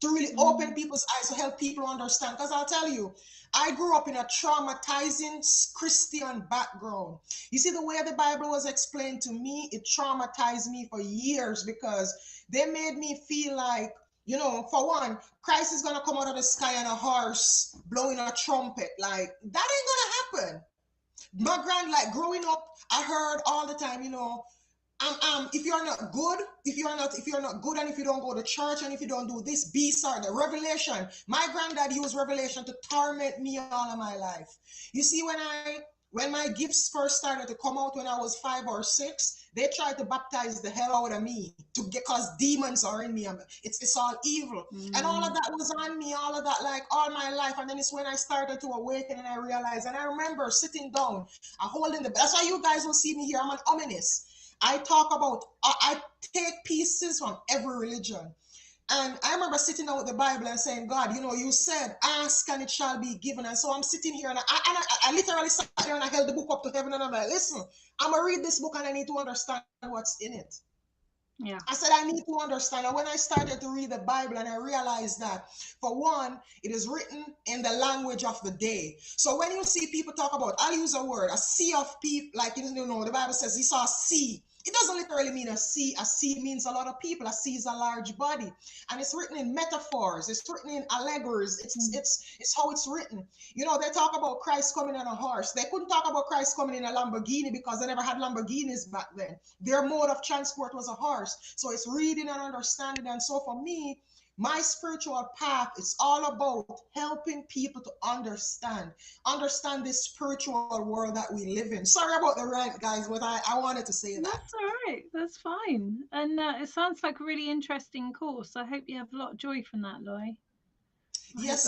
to really open Mm. people's eyes, to help people understand. Because I'll tell you, I grew up in a traumatizing Christian background. You see, the way the Bible was explained to me, it traumatized me for years because they made me feel like, for one, Christ is going to come out of the sky on a horse blowing a trumpet. Like, that ain't going to happen. My grand, like growing up, I heard all the time, if you're not good, if you're not good, and if you don't go to church, and if you don't do this, be sorry. The revelation. My granddad used revelation to torment me all of my life. You see, when my gifts first started to come out when I was 5 or 6, they tried to baptize the hell out of me to get, cause demons are in me. It's all evil, and all of that was on me, all of that, like all my life. And then it's when I started to awaken and I realized, and I remember sitting down, I holding the. That's why you guys will see me here. I'm an ominous. I talk about, I take pieces from every religion. And I remember sitting down with the Bible and saying, God, you said, ask and it shall be given. And so I'm sitting here and I literally sat there and I held the book up to heaven and I'm like, listen, I'm going to read this book and I need to understand what's in it. Yeah. I said, I need to understand. And when I started to read the Bible and I realized that, for one, it is written in the language of the day. So when you see people talk about, I'll use a word, a sea of people, like, the Bible says he saw a sea. It doesn't literally mean a sea. A sea means a lot of people. A sea is a large body. And it's written in metaphors. It's written in allegories. It's how it's written. They talk about Christ coming on a horse. They couldn't talk about Christ coming in a Lamborghini because they never had Lamborghinis back then. Their mode of transport was a horse. So it's reading and understanding. And so for me, my spiritual path is all about helping people to understand this spiritual world that we live in. Sorry about the rant, guys, but I wanted to say that. That's all right. That's fine. And it sounds like a really interesting course. I hope you have a lot of joy from that, Loy. Yes,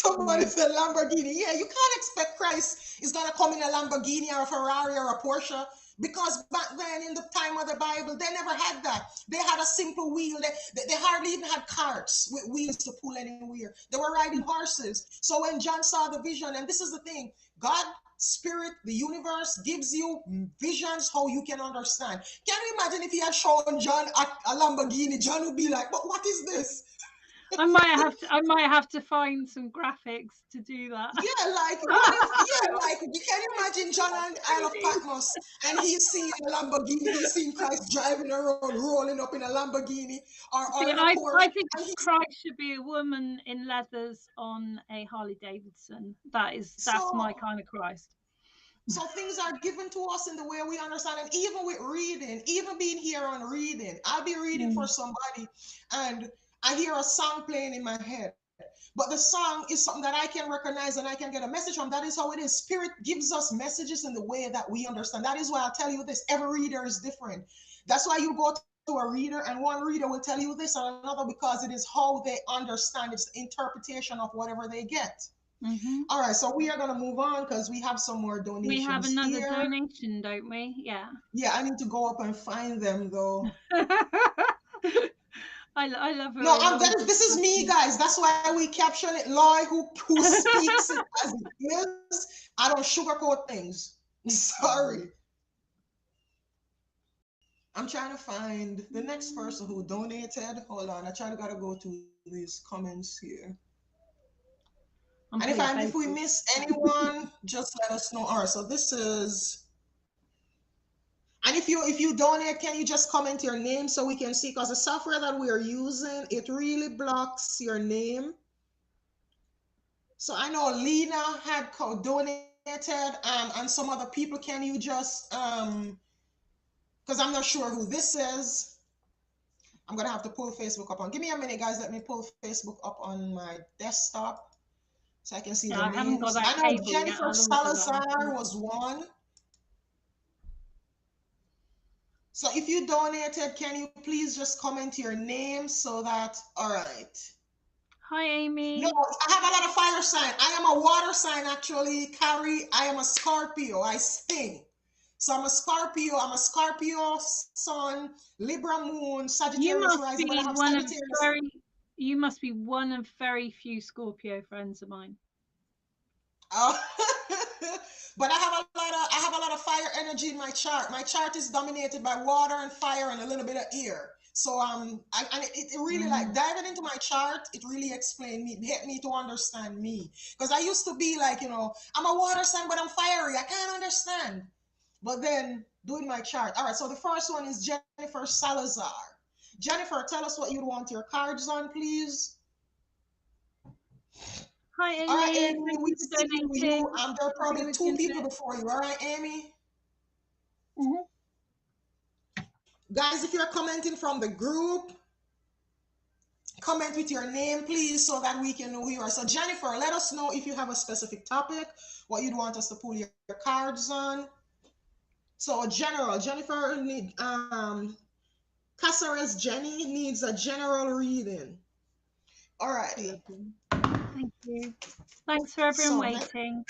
somebody said Lamborghini. Yeah, you can't expect Christ is going to come in a Lamborghini or a Ferrari or a Porsche, because back then in the time of the Bible, they never had that. They had a simple wheel. They hardly even had carts with wheels to pull anywhere. They were riding horses. So when John saw the vision, and this is the thing, God, Spirit, the universe gives you visions how you can understand. Can you imagine if he had shown John a Lamborghini? John would be like, but what is this? I might have to find some graphics to do that. Yeah, like what if? Yeah, like you can imagine John on the Isle of Patmos, and he's seeing a Lamborghini. He's seeing Christ driving around, rolling up in a Lamborghini or See, in a Porsche. I think Christ should be a woman in leathers on a Harley Davidson. That's So my kind of Christ. so things are given to us in the way we understand, and even with reading, even being here on reading, I'll be reading for somebody, and I hear a song playing in my head. But the song is something that I can recognize and I can get a message from. That is how it is. Spirit gives us messages in the way that we understand. That is why I'll tell you this. Every reader is different. That's why you go to a reader and one reader will tell you this and another, because it is how they understand. It's the interpretation of whatever they get. All right, so we are going to move on because we have some more We have donations another here. donation, don't we? Yeah. Yeah, I need to go up and find them though. I love her. No, this is me, guys. That's why we caption it. Loy, who speaks it as it is. I don't sugarcoat things. Sorry. I'm trying to find the next person who donated. Hold on, gotta go to these comments here. And if we miss anyone, just let us know. All right, so this is. And if you donate, can you just comment your name so we can see? Because the software that we are using, it really blocks your name. So I know Lena had donated, and some other people. Can you just because I'm not sure who this is. I'm gonna have to pull Facebook up on. Give me a minute, guys. Let me pull Facebook up on my desktop so I can see the I haven't got names. that I know cable yet. Jennifer Salazar was one. So if you donated, can you please just comment your name so that, all right. Hi, Amy. No, I have a lot of fire sign. I am a water sign, actually, Carrie. I am a Scorpio. I sting. So I'm a Scorpio. I'm a Scorpio sun, Libra moon, Sagittarius rising, but I have Sagittarius. You must be one of very few Scorpio friends of mine. Oh. But I have a lot of fire energy in my chart. My chart is dominated by water and fire and a little bit of air. So it really like diving into my chart, it really explained me, helped me to understand me. Because I used to be like, I'm a water sign, but I'm fiery. I can't understand. But then doing my chart. All right, so the first one is Jennifer Salazar. Jennifer, tell us what you want your cards on, please. Hi, Amy. All right, Amy, thank we you for see donating. you. There are probably two people before you. All right, Amy? Guys, if you're commenting from the group, comment with your name, please, so that we can know who you are. So Jennifer, let us know if you have a specific topic, what you'd want us to pull your cards on. So general, Jennifer need Casares Jenny needs a general reading. Alrighty. Lovely. Thank you. Thanks for everyone So waiting.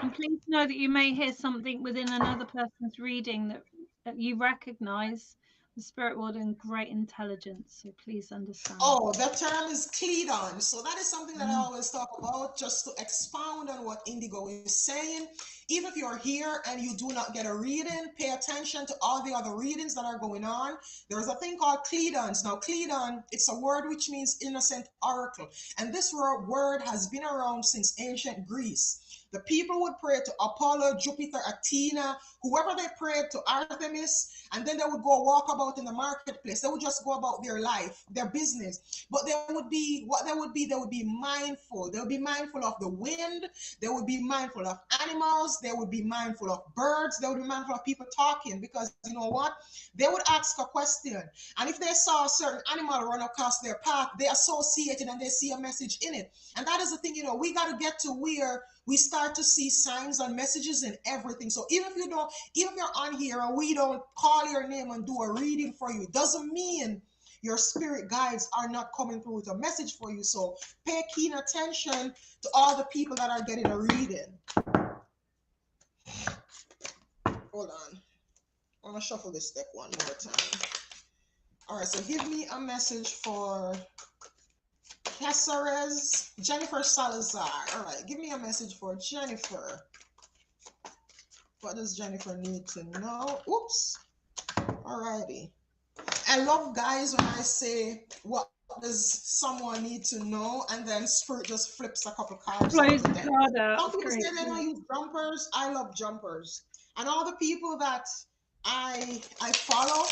And please know that you may hear something within another person's reading that you recognize the spirit world and great intelligence. So please understand. oh, that term is Cledon. So that is something that I always talk about, just to expound on what Indigo is saying. Even if you're here and you do not get a reading, pay attention to all the other readings that are going on. There's a thing called Cledons. Now, Cledon, it's a word which means innocent oracle. And this word has been around since ancient Greece. The people would pray to Apollo, Jupiter, Athena, whoever they prayed to, Artemis, and then they would go walk about in the marketplace. They would just go about their life, their business. But they would be mindful. They would be mindful of the wind. They would be mindful of animals. They would be mindful of birds. They would be mindful of people talking, because you know what? They would ask a question. And if they saw a certain animal run across their path, they associate it and they see a message in it. And that is the thing, we got to get to where we start to see signs and messages in everything. So even if you're on here and we don't call your name and do a reading for you, it doesn't mean your spirit guides are not coming through with a message for you. So pay keen attention to all the people that are getting a reading. Hold on. I'm going to shuffle this deck one more time. All right, so give me a message for Casares, Jennifer Salazar. All right, give me a message for Jennifer. What does Jennifer need to know? Oops. All righty. I love, guys, when I say, what does someone need to know? And then Spirit just flips a couple cards. Close the card out. Some people say they don't use jumpers. I love jumpers. And all the people that I follow,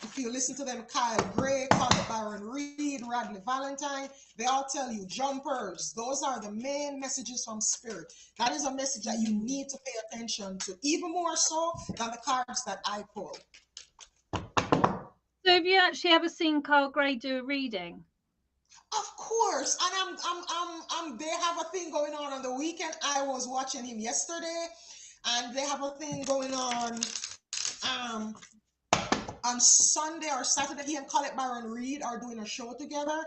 if you listen to them, Kyle Gray, Colin Byron Reed, Radley Valentine, they all tell you jumpers. Those are the main messages from Spirit. That is a message that you need to pay attention to, even more so than the cards that I pull. So have you actually ever seen Carl Gray do a reading? Of course. And they have a thing going on the weekend. I was watching him yesterday, and they have a thing going on Sunday or Saturday. He and Colette Byron Reed are doing a show together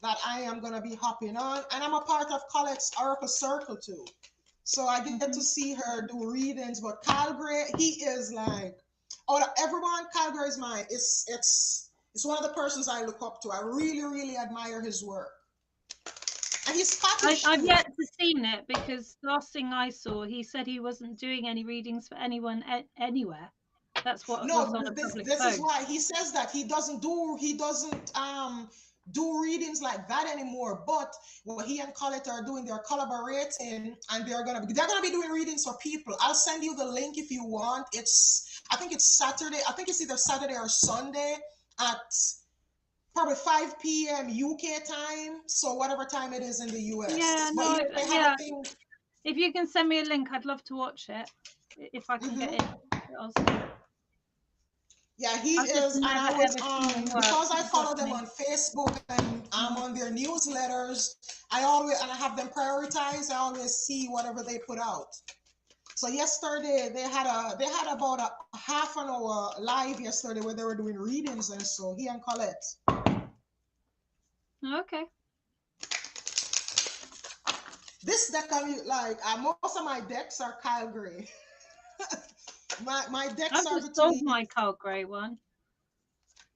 that I am going to be hopping on. And I'm a part of Colette's Oracle Circle too. So I get to see her do readings. But Kyle Gray, he is like, everyone, Kyle Gray is mine. It's one of the persons I look up to. I really, really admire his work. And he's Scottish. I've yet to seen it, because last thing I saw, he said he wasn't doing any readings for anyone anywhere. That's what was on a public this phone. is why he says that he doesn't do readings like that anymore. But what he and Colette are doing, they're collaborating, and they're gonna be doing readings for people. I'll send you the link if you want. I think it's Saturday. I think it's either Saturday or Sunday at probably 5 p.m. UK time. So whatever time it is in the US. Yeah, no, yeah. If you can send me a link, I'd love to watch it. If I can get it, I'll see it. Yeah, he is, and I was because I follow them on Facebook and I'm on their newsletters. I have them prioritized. I always see whatever they put out. So yesterday they had about a half an hour live yesterday where they were doing readings, and so he and Colette. Okay. This deck, most of my decks are Kyle Gray. my decks are just sold my Kyle Gray one.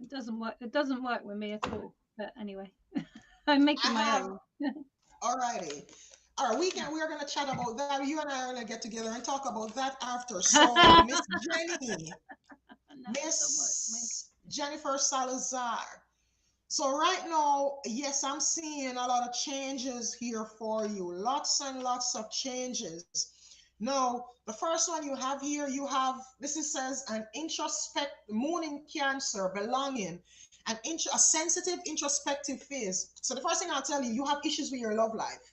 It doesn't work. It doesn't work with me at all. But anyway, I'm making my own. Alrighty. All right, we're gonna chat about that. You and I are gonna get together and talk about that after. So, Miss Jenny, Miss Jennifer Salazar. So right now, yes, I'm seeing a lot of changes here for you. Lots and lots of changes. Now, the first one you have here, says an moon in Cancer, belonging, a sensitive introspective phase. So the first thing I'll tell you, you have issues with your love life.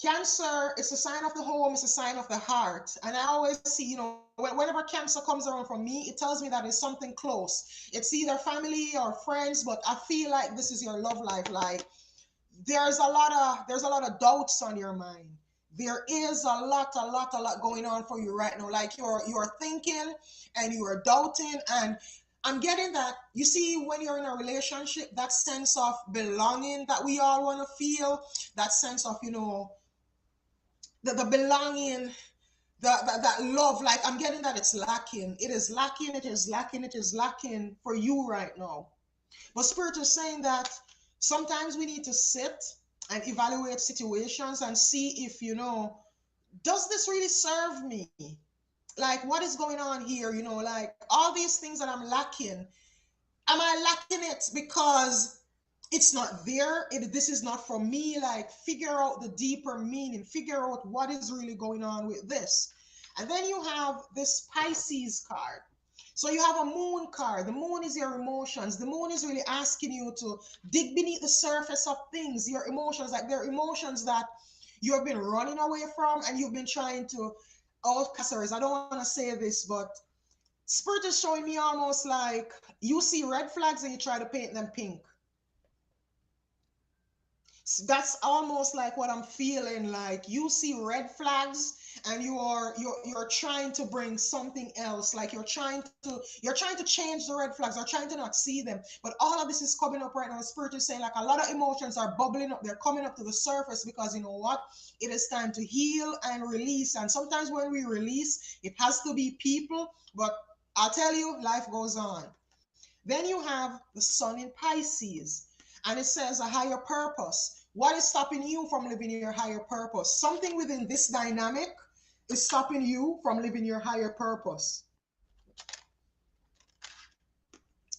Cancer, it's a sign of the home, it's a sign of the heart. And I always see, whenever cancer comes around for me, it tells me that it's something close. It's either family or friends, but I feel like this is your love life. Like there's a lot of doubts on your mind. There is a lot going on for you right now. Like you're thinking and you are doubting, and I'm getting that. You see, when you're in a relationship, that sense of belonging that we all want to feel, that sense of, the belonging, that love, like I'm getting that it's lacking. It is lacking, it is lacking, it is lacking for you right now. But Spirit is saying that sometimes we need to sit and evaluate situations and see if, does this really serve me? Like, what is going on here? Like all these things that I'm lacking, am I lacking it because it's not there? This is not for me. Like, figure out the deeper meaning, figure out what is really going on with this. And then you have this Pisces card. So you have a moon card. The moon is your emotions. The moon is really asking you to dig beneath the surface of things, your emotions. Like, there are emotions that you have been running away from and you've been trying to, oh, sorry, I don't want to say this, but Spirit is showing me almost like you see red flags and you try to paint them pink. That's almost like what I'm feeling. Like you see red flags and you're trying to bring something else. Like you're trying to change the red flags or trying to not see them. But all of this is coming up right now. The Spirit is saying, like, a lot of emotions are bubbling up. They're coming up to the surface because you know what? It is time to heal and release. And sometimes when we release, it has to be people. But I'll tell you, life goes on. Then you have the sun in Pisces, and it says a higher purpose. What is stopping you from living your higher purpose? Something within this dynamic is stopping you from living your higher purpose.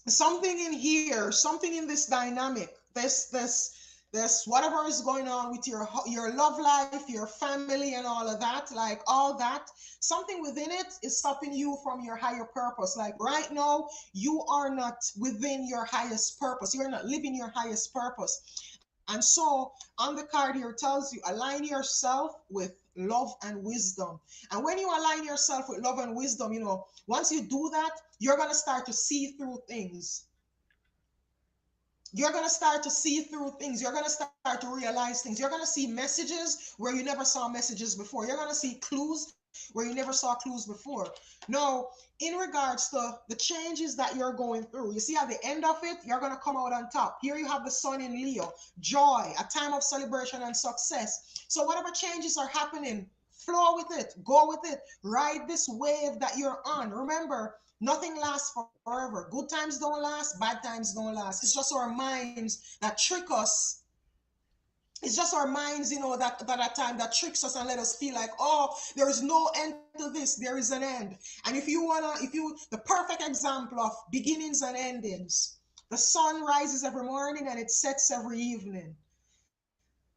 Something in here, something in this dynamic, this whatever is going on with your love life, your family, and all of that, like all that, something within it is stopping you from your higher purpose. Like right now, you are not within your highest purpose. You're not living your highest purpose. And so on the card here tells you align yourself with love and wisdom. And when you align yourself with love and wisdom, once you do that, you're going to start to see through things. You're going to start to see through things. You're going to start to realize things. You're going to see messages where you never saw messages before. You're going to see clues where you never saw clues before. Now, in regards to the changes that you're going through, you see at the end of it, you're going to come out on top. Here you have the sun in Leo, joy, a time of celebration and success. So whatever changes are happening, flow with it, go with it, ride this wave that you're on. Remember, nothing lasts forever. Good times don't last, bad times don't last. It's just our minds that trick us. It's just our minds, that at time that tricks us and let us feel like, oh, there is no end to this. There is an end. And the perfect example of beginnings and endings, the sun rises every morning and it sets every evening.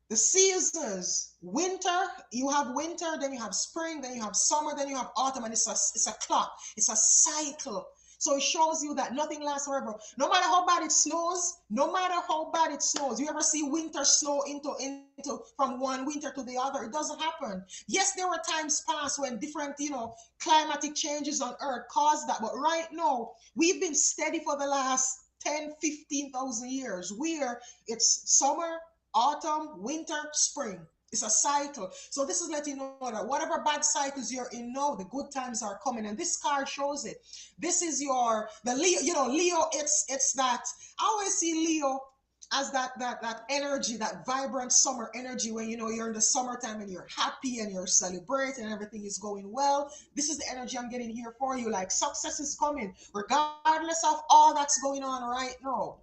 The seasons, winter, you have winter, then you have spring, then you have summer, then you have autumn, and it's a clock, it's a cycle. So it shows you that nothing lasts forever. No matter how bad it snows, no matter how bad it snows, you ever see winter snow into from one winter to the other? It doesn't happen. Yes, there were times past when different, climatic changes on earth caused that, but right now we've been steady for the last 10, 15,000 years where it's summer, autumn, winter, spring. It's a cycle. So this is letting you know that whatever bad cycles you're in now, the good times are coming. And this card shows it. This is the Leo, Leo, it's that. I always see Leo as that energy, that vibrant summer energy when you're in the summertime and you're happy and you're celebrating and everything is going well. This is the energy I'm getting here for you. Like success is coming, regardless of all that's going on right now.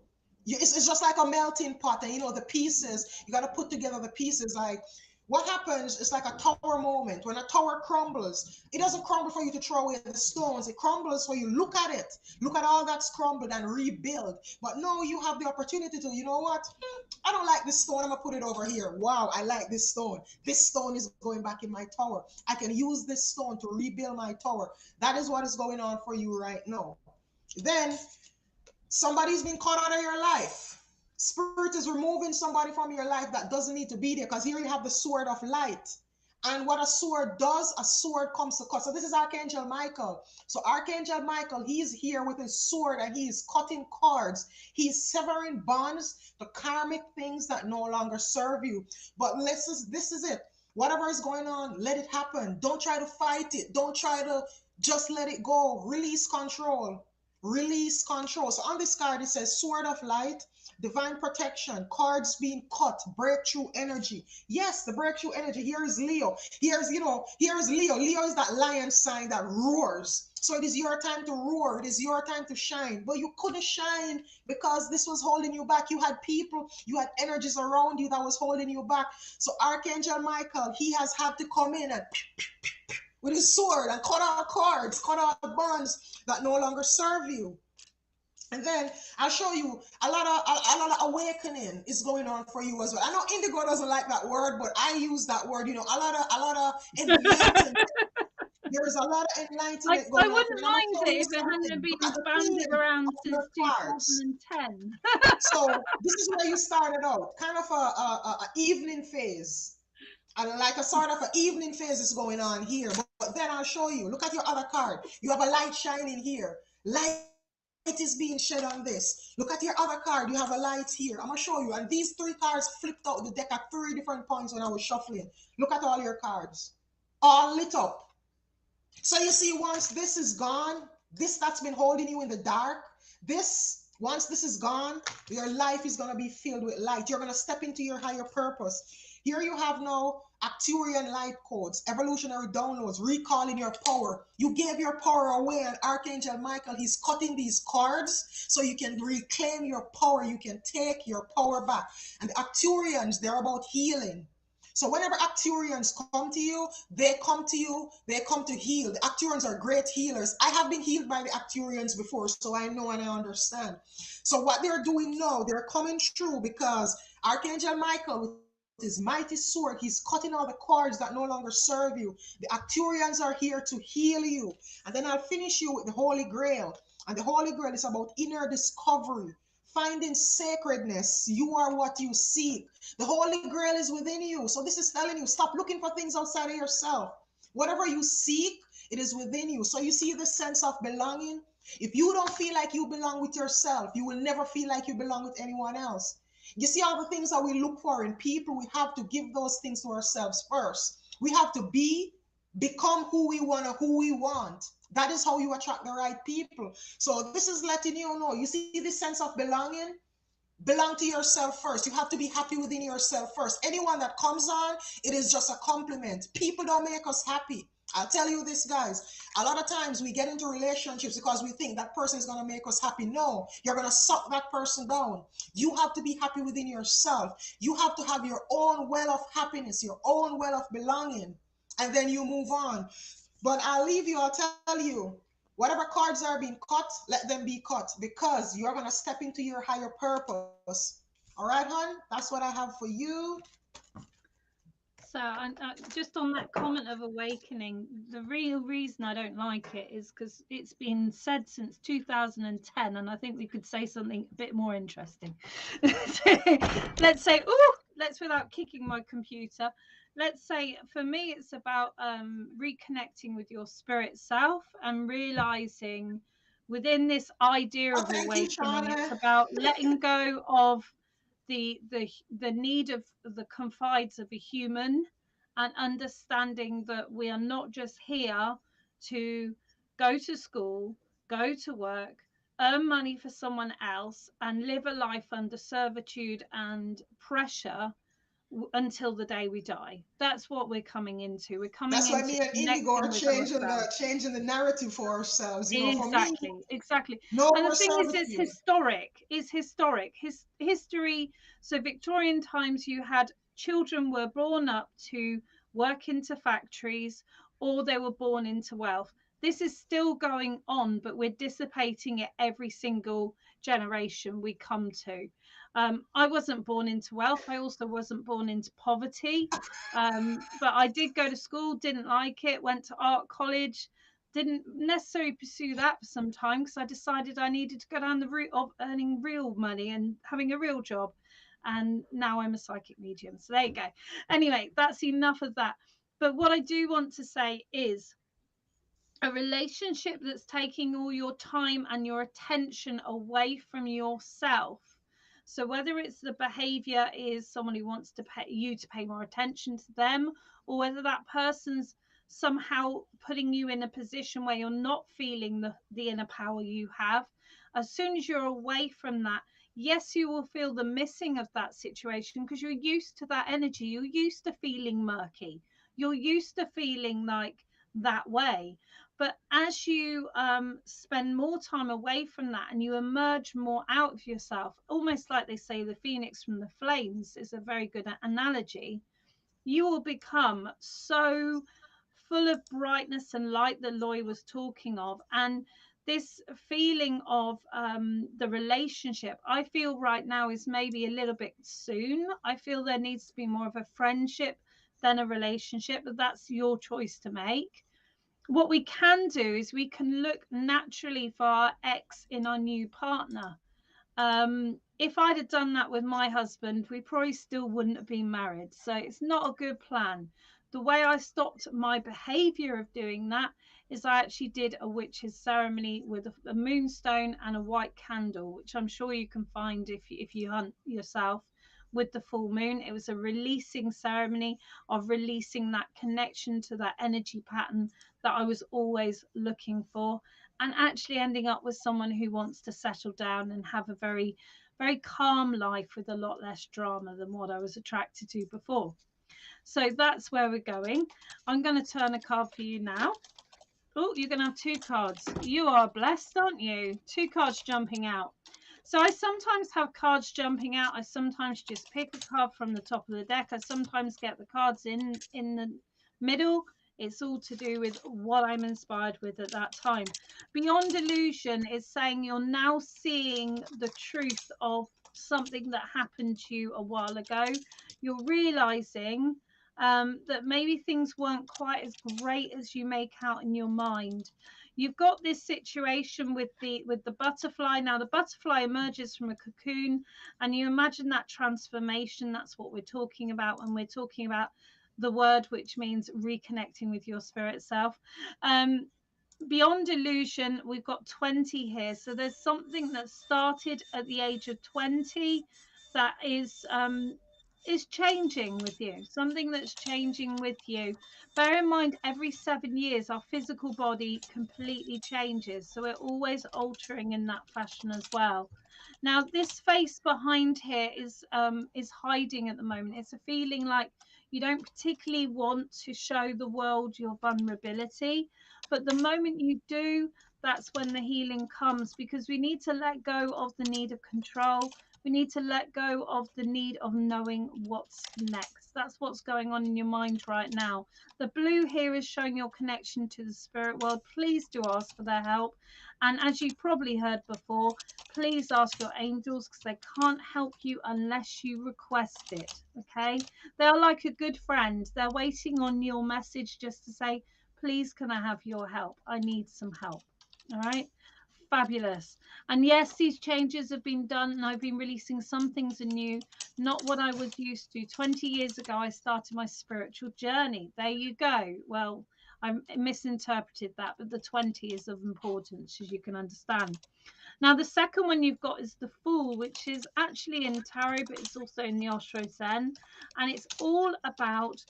It's just like a melting pot, and the pieces, you got to put together the pieces. Like what happens is like a tower moment. When a tower crumbles, it doesn't crumble for you to throw away the stones. It crumbles for you look at it, look at all that's crumbled and rebuild. But no, you have the opportunity to, you know what, I don't like this stone, I'm gonna put it over here. Wow, I like this stone. This stone is going back in my tower. I can use this stone to rebuild my tower. That is what is going on for you right now. Then somebody's been cut out of your life. Spirit is removing somebody from your life that doesn't need to be there, because here you have the sword of light. And what a sword does, a sword comes to cut. So this is Archangel Michael. So Archangel Michael, he's here with his sword and he's cutting cords. He's severing bonds, the karmic things that no longer serve you. But this is it. Whatever is going on, let it happen. Don't try to fight it. Don't try to just let it go. Release control. Release control. So on this card, it says Sword of Light, divine protection, cards being cut, breakthrough energy. Yes, the breakthrough energy. Here is Leo. Here's Leo. Leo is that lion sign that roars. So it is your time to roar. It is your time to shine. But you couldn't shine because this was holding you back. You had people, you had energies around you that was holding you back. So Archangel Michael, he has had to come in and with his sword and cut out cords, cut out bonds that no longer serve you. And then I'll show you a lot of awakening is going on for you as well. I know Indigo doesn't like that word, but I use that word. A lot of enlightenment. There's a lot of enlightenment I going on for wouldn't you. And I'm gonna mind show you it if it hadn't something. Look been at the banded feeling around of since your cards. 2010. So this is where you started out, kind of a evening phase. And like a sort of an evening phase is going on here. But then I'll show you. Look at your other card. You have a light shining here. Light is being shed on this. Look at your other card. You have a light here. I'm gonna show you. And these three cards flipped out the deck at three different points when I was shuffling. Look at all your cards. All lit up. So you see, once this is gone, this that's been holding you in the dark, this once this is gone, your life is gonna be filled with light. You're gonna step into your higher purpose. Here you have now Acturian light codes, evolutionary downloads, recalling your power. You gave your power away, and Archangel Michael, he's cutting these cords so you can reclaim your power. You can take your power back. And the Acturians, they're about healing. So whenever Acturians come to you, they come to heal. The Acturians are great healers. I have been healed by the Acturians before, so I know and I understand. So what they're doing now, they're coming through because Archangel Michael, with his mighty sword, he's cutting all the cords that no longer serve you. The Acturians are here to heal you. And then I'll finish you with the Holy Grail. And the Holy Grail is about inner discovery, finding sacredness. You are what you seek. The Holy Grail is within you. So this is telling you, stop looking for things outside of yourself. Whatever you seek, it is within you. So you see the sense of belonging. If you don't feel like you belong with yourself, you will never feel like you belong with anyone else. You see all the things that we look for in people, we have to give those things to ourselves first. We have to become who we want or who we want. That is how you attract the right people. So this is letting you know. You see this sense of belonging? Belong to yourself first. You have to be happy within yourself first. Anyone that comes on, it is just a compliment. People don't make us happy. I'll tell you this, guys. A lot of times we get into relationships because we think that person is going to make us happy. No, you're going to suck that person down. You have to be happy within yourself. You have to have your own well of happiness, your own well of belonging, and then you move on. But I'll leave you, I'll tell you, whatever cards are being cut, let them be cut because you're going to step into your higher purpose. All right, hon? That's what I have for you. So, just on that comment of awakening, the real reason I don't like it is because it's been said since 2010, and I think we could say something a bit more interesting. Let's say, oh, let's without kicking my computer. Let's say for me, it's about reconnecting with your spirit self and realizing within this idea Oh, of thank you, awakening, Shauna. it's about letting go of the need of the confides of a human, and understanding that we are not just here to go to school, go to work, earn money for someone else, and live a life under servitude and pressure until the day we die. That's what we're coming into. We're coming That's why into me and Indigo are connecting with ourselves. changing the narrative for ourselves. For me, Exactly, exactly. no And the more thing is, it's servitude. historic. It's historic. History. So Victorian times, you had children were born up to work into factories, or they were born into wealth. This is still going on, but we're dissipating it every single generation we come to. I wasn't born into wealth. I also wasn't born into poverty. But I did go to school, didn't like it, went to art college, didn't necessarily pursue that for some time because I decided I needed to go down the route of earning real money and having a real job. And now I'm a psychic medium. So there you go. Anyway, that's enough of that. But what I do want to say is a relationship that's taking all your time and your attention away from yourself. So whether it's the behavior is someone who wants to pay you to pay more attention to them, or whether that person's somehow putting you in a position where you're not feeling the inner power you have, as soon as you're away from that, yes, you will feel the missing of that situation because you're used to that energy. You're used to feeling murky. You're used to feeling like that way. But as you spend more time away from that and you emerge more out of yourself, almost like they say the phoenix from the flames is a very good analogy, you will become so full of brightness and light that Loy was talking of. And this feeling of the relationship, I feel right now is maybe a little bit soon. I feel there needs to be more of a friendship than a relationship, but that's your choice to make. What we can do is we can look naturally for our ex in our new partner. If I'd have done that with my husband, we probably still wouldn't have been married. So it's not a good plan. The way I stopped my behavior of doing that is I actually did a witch's ceremony with a moonstone and a white candle, which I'm sure you can find if you hunt yourself with the full moon. It was a releasing ceremony of releasing that connection to that energy pattern that I was always looking for, and actually ending up with someone who wants to settle down and have a very, very calm life with a lot less drama than what I was attracted to before. So that's where we're going. I'm going to turn a card for you now. Oh, you're going to have two cards. You are blessed, aren't you? Two cards jumping out. So I sometimes have cards jumping out. I sometimes just pick a card from the top of the deck. I sometimes get the cards in the middle. It's all to do with what I'm inspired with at that time. Beyond illusion is saying you're now seeing the truth of something that happened to you a while ago. You're realizing that maybe things weren't quite as great as you make out in your mind. You've got this situation with the butterfly. Now the butterfly emerges from a cocoon, and you imagine that transformation. That's what we're talking about when we're talking about the word, which means reconnecting with your spirit self. um, Beyond illusion, we've got 20 here, so there's something that started at the age of 20 that is changing with you, something that's changing with you. Bear in mind, every 7 years our physical body completely changes, so we're always altering in that fashion as well. Now this face behind here is hiding at the moment. It's a feeling like you don't particularly want to show the world your vulnerability, but the moment you do, that's when the healing comes, because we need to let go of the need of control. We need to let go of the need of knowing what's next. That's what's going on in your mind right now. The blue here is showing your connection to the spirit world. Please do ask for their help. And as you've probably heard before, please ask your angels, because they can't help you unless you request it. Okay? They are like a good friend. They're waiting on your message just to say, please, can I have your help? I need some help. All right. Fabulous. And yes, these changes have been done, and I've been releasing some things anew, not what I was used to. 20 years ago, I started my spiritual journey. There you go. Well, I misinterpreted that, but the 20 is of importance, as you can understand. Now, the second one you've got is the Fool, which is actually in tarot, but it's also in the Osho Zen. And it's all about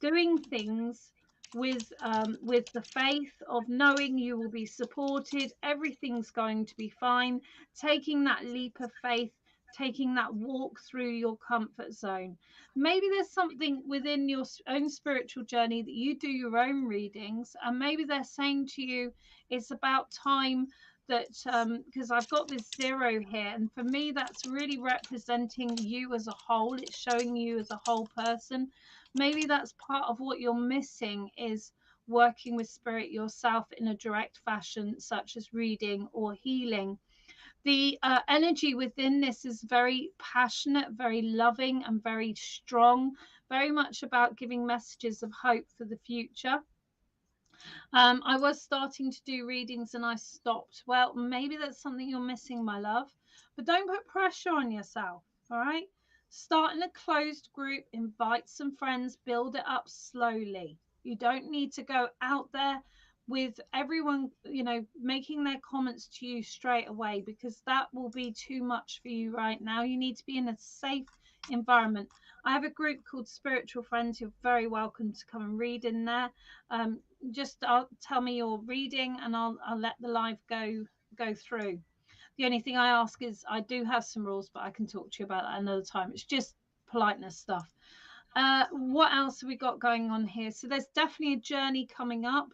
doing things with the faith of knowing you will be supported, everything's going to be fine, taking that leap of faith, taking that walk through your comfort zone. Maybe there's something within your own spiritual journey that you do your own readings, and maybe they're saying to you it's about time that, because I've got this zero here, and for me that's really representing you as a whole. It's showing you as a whole person. Maybe that's part of what you're missing, is working with spirit yourself in a direct fashion, such as reading or healing. The energy within this is very passionate, very loving, and very strong, very much about giving messages of hope for the future. I was starting to do readings and I stopped. Well, maybe that's something you're missing, my love. But don't put pressure on yourself, all right? Start in a closed group, invite some friends, build it up slowly. You don't need to go out there with everyone, making their comments to you straight away, because that will be too much for you right now. You need to be in a safe environment. I have a group called Spiritual Friends. You're very welcome to come and read in there. Um, just tell me your reading and I'll let the live go through. The only thing I ask is, I do have some rules, but I can talk to you about that another time. It's just politeness stuff. What else have we got going on here? So there's definitely a journey coming up.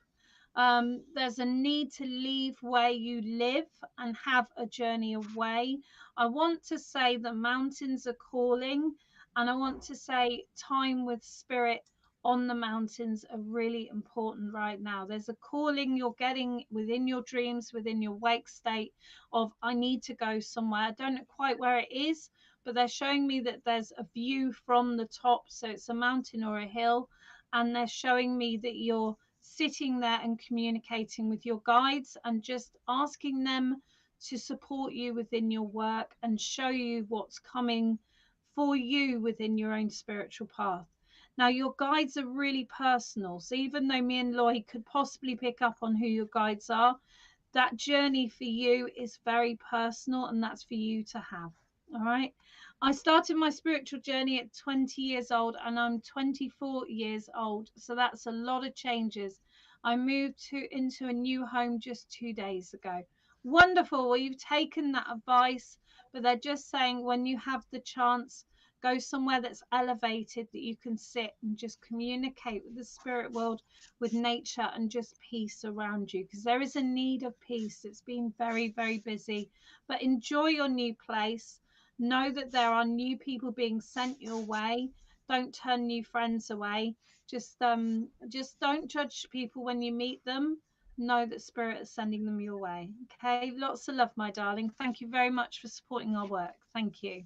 There's a need to leave where you live and have a journey away. I want to say the mountains are calling, and I want to say time with spirit on the mountains are really important right now. There's a calling you're getting within your dreams, within your wake state of, I need to go somewhere. I don't know quite where it is, but they're showing me that there's a view from the top. So it's a mountain or a hill, and they're showing me that you're sitting there and communicating with your guides and just asking them to support you within your work and show you what's coming for you within your own spiritual path. Now, your guides are really personal. So even though me and Lloyd could possibly pick up on who your guides are, that journey for you is very personal, and that's for you to have. All right. I started my spiritual journey at 20 years old and I'm 24 years old. So that's a lot of changes. I moved into a new home just 2 days ago. Wonderful. Well, you've taken that advice, but they're just saying, when you have the chance, go somewhere that's elevated, that you can sit and just communicate with the spirit world, with nature, and just peace around you, because there is a need of peace. It's been very, very busy, but enjoy your new place. Know that there are new people being sent your way. Don't turn new friends away. Just don't judge people when you meet them. Know that spirit is sending them your way. Okay, lots of love, my darling. Thank you very much for supporting our work. Thank you.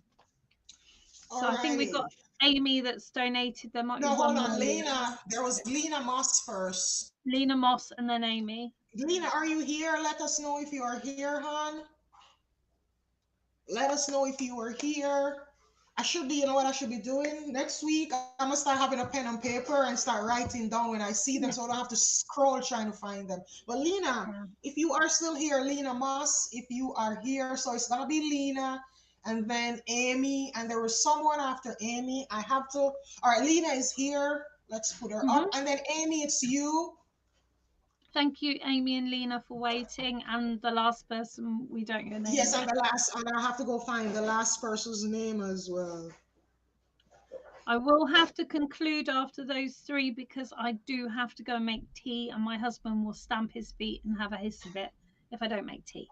So I think we got Alrighty. Amy that's donated. There might be No, one hold more, on. Lena. Lena, there was Lena Moss first. Lena Moss and then Amy. Lena, are you here? Let us know if you are here, hon. Let us know if you are here. You know what I should be doing? Next week, I'm gonna start having a pen and paper and start writing down when I see them, Yeah. so I don't have to scroll trying to find them. But Lena, Yeah. if you are still here, Lena Moss, if you are here, so it's gonna be Lena and then Amy, and there was someone after Amy. I have to. All right, Lena is here. Let's put her Hmm. up, and then Amy, it's you. Thank you, Amy and Lena, for waiting. And the last person, we don't your name Yes, and yet. the last, and I have to go find the last person's name as well. I will have to conclude after those three, because I do have to go and make tea, and my husband will stamp his feet and have a hissy fit if I don't make tea.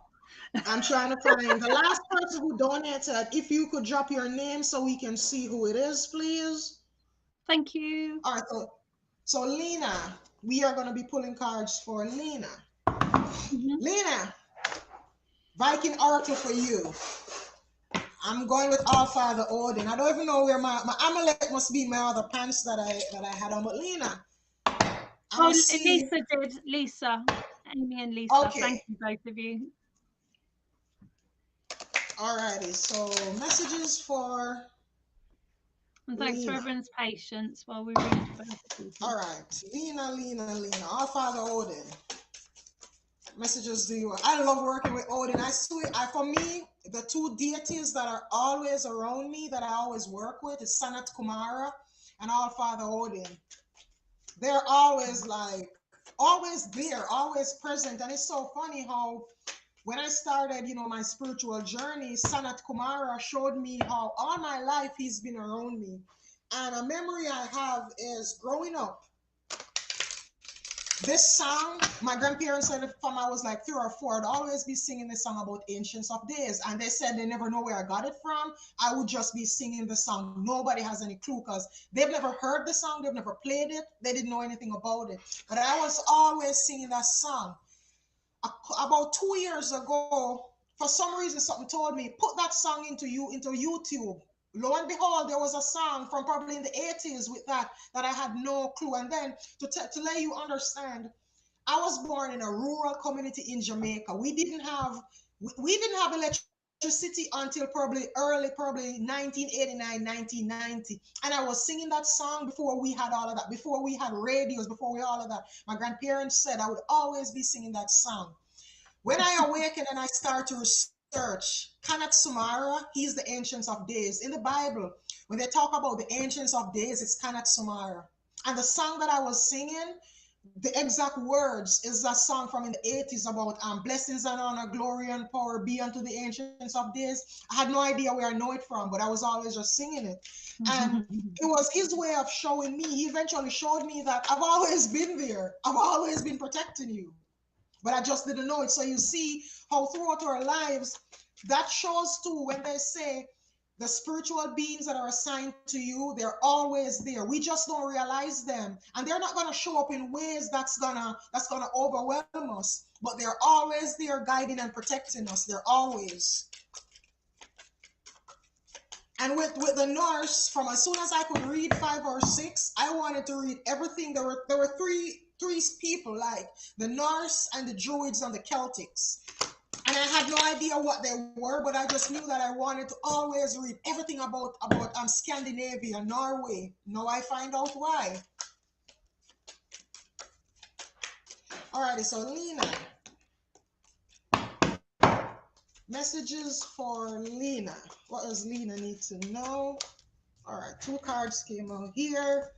I'm trying to find the last person who donated. If you could drop your name so we can see who it is, please. Thank you. All right, so Lena, we are going to be pulling cards for Lena. Hmm. Lena, Viking Oracle for you. I'm going with All Father Odin. I don't even know where my amulet must be in my other pants that I had on. But Lena, I'm Oh, gonna see. Lisa did. Lisa, Amy and Lisa. Okay, Thank you, both of you. alrighty. So messages for And thanks for Lena. everyone's patience while we read for other people. All right, Lena. All Father Odin. Messages do you? I love working with Odin. I swear, for me, the two deities that are always around me that I always work with is Sanat Kumara and All Father Odin. They're always always there, always present, and it's so funny how when I started, my spiritual journey, Sanat Kumara showed me how all my life he's been around me. And a memory I have is growing up. This song, my grandparents said from I was like 3 or 4, I'd always be singing this song about Ancients of Days. And they said they never know where I got it from. I would just be singing the song. Nobody has any clue because they've never heard the song, they've never played it, they didn't know anything about it. But I was always singing that song. About 2 years ago, for some reason, something told me put that song into YouTube. Lo and behold, there was a song from probably in the 80s with that I had no clue. And then to let you understand, I was born in a rural community in Jamaica. We didn't have electricity until probably 1989, 1990. And I was singing that song before we had all of that, before we had radios, before we all of that. My grandparents said I would always be singing that song. When I awakened and I started to research, Kanat Sumara, he's the Ancients of Days. In the Bible, when they talk about the Ancients of Days, it's Kanat Sumara. And the song that I was singing, the exact words is that song from in the 80s about blessings and honor, glory and power be unto the Ancients of Days. I had no idea where I know it from, but I was always just singing it. And it was his way of showing me. He eventually showed me that I've always been there. I've always been protecting you, but I just didn't know it. So you see how throughout our lives, that shows too when they say the spiritual beings that are assigned to you, they're always there. We just don't realize them, and they're not gonna show up in ways that's gonna overwhelm us. But they're always there, guiding and protecting us. They're always. And with the Norse, from as soon as I could read 5 or 6, I wanted to read everything. There were three people, like the Norse and the Druids and the Celtics. And I had no idea what they were, but I just knew that I wanted to always read everything about Scandinavia, Norway. Now I find out why. Alrighty, so Lena. Messages for Lena. What does Lena need to know? All right, 2 cards came out here.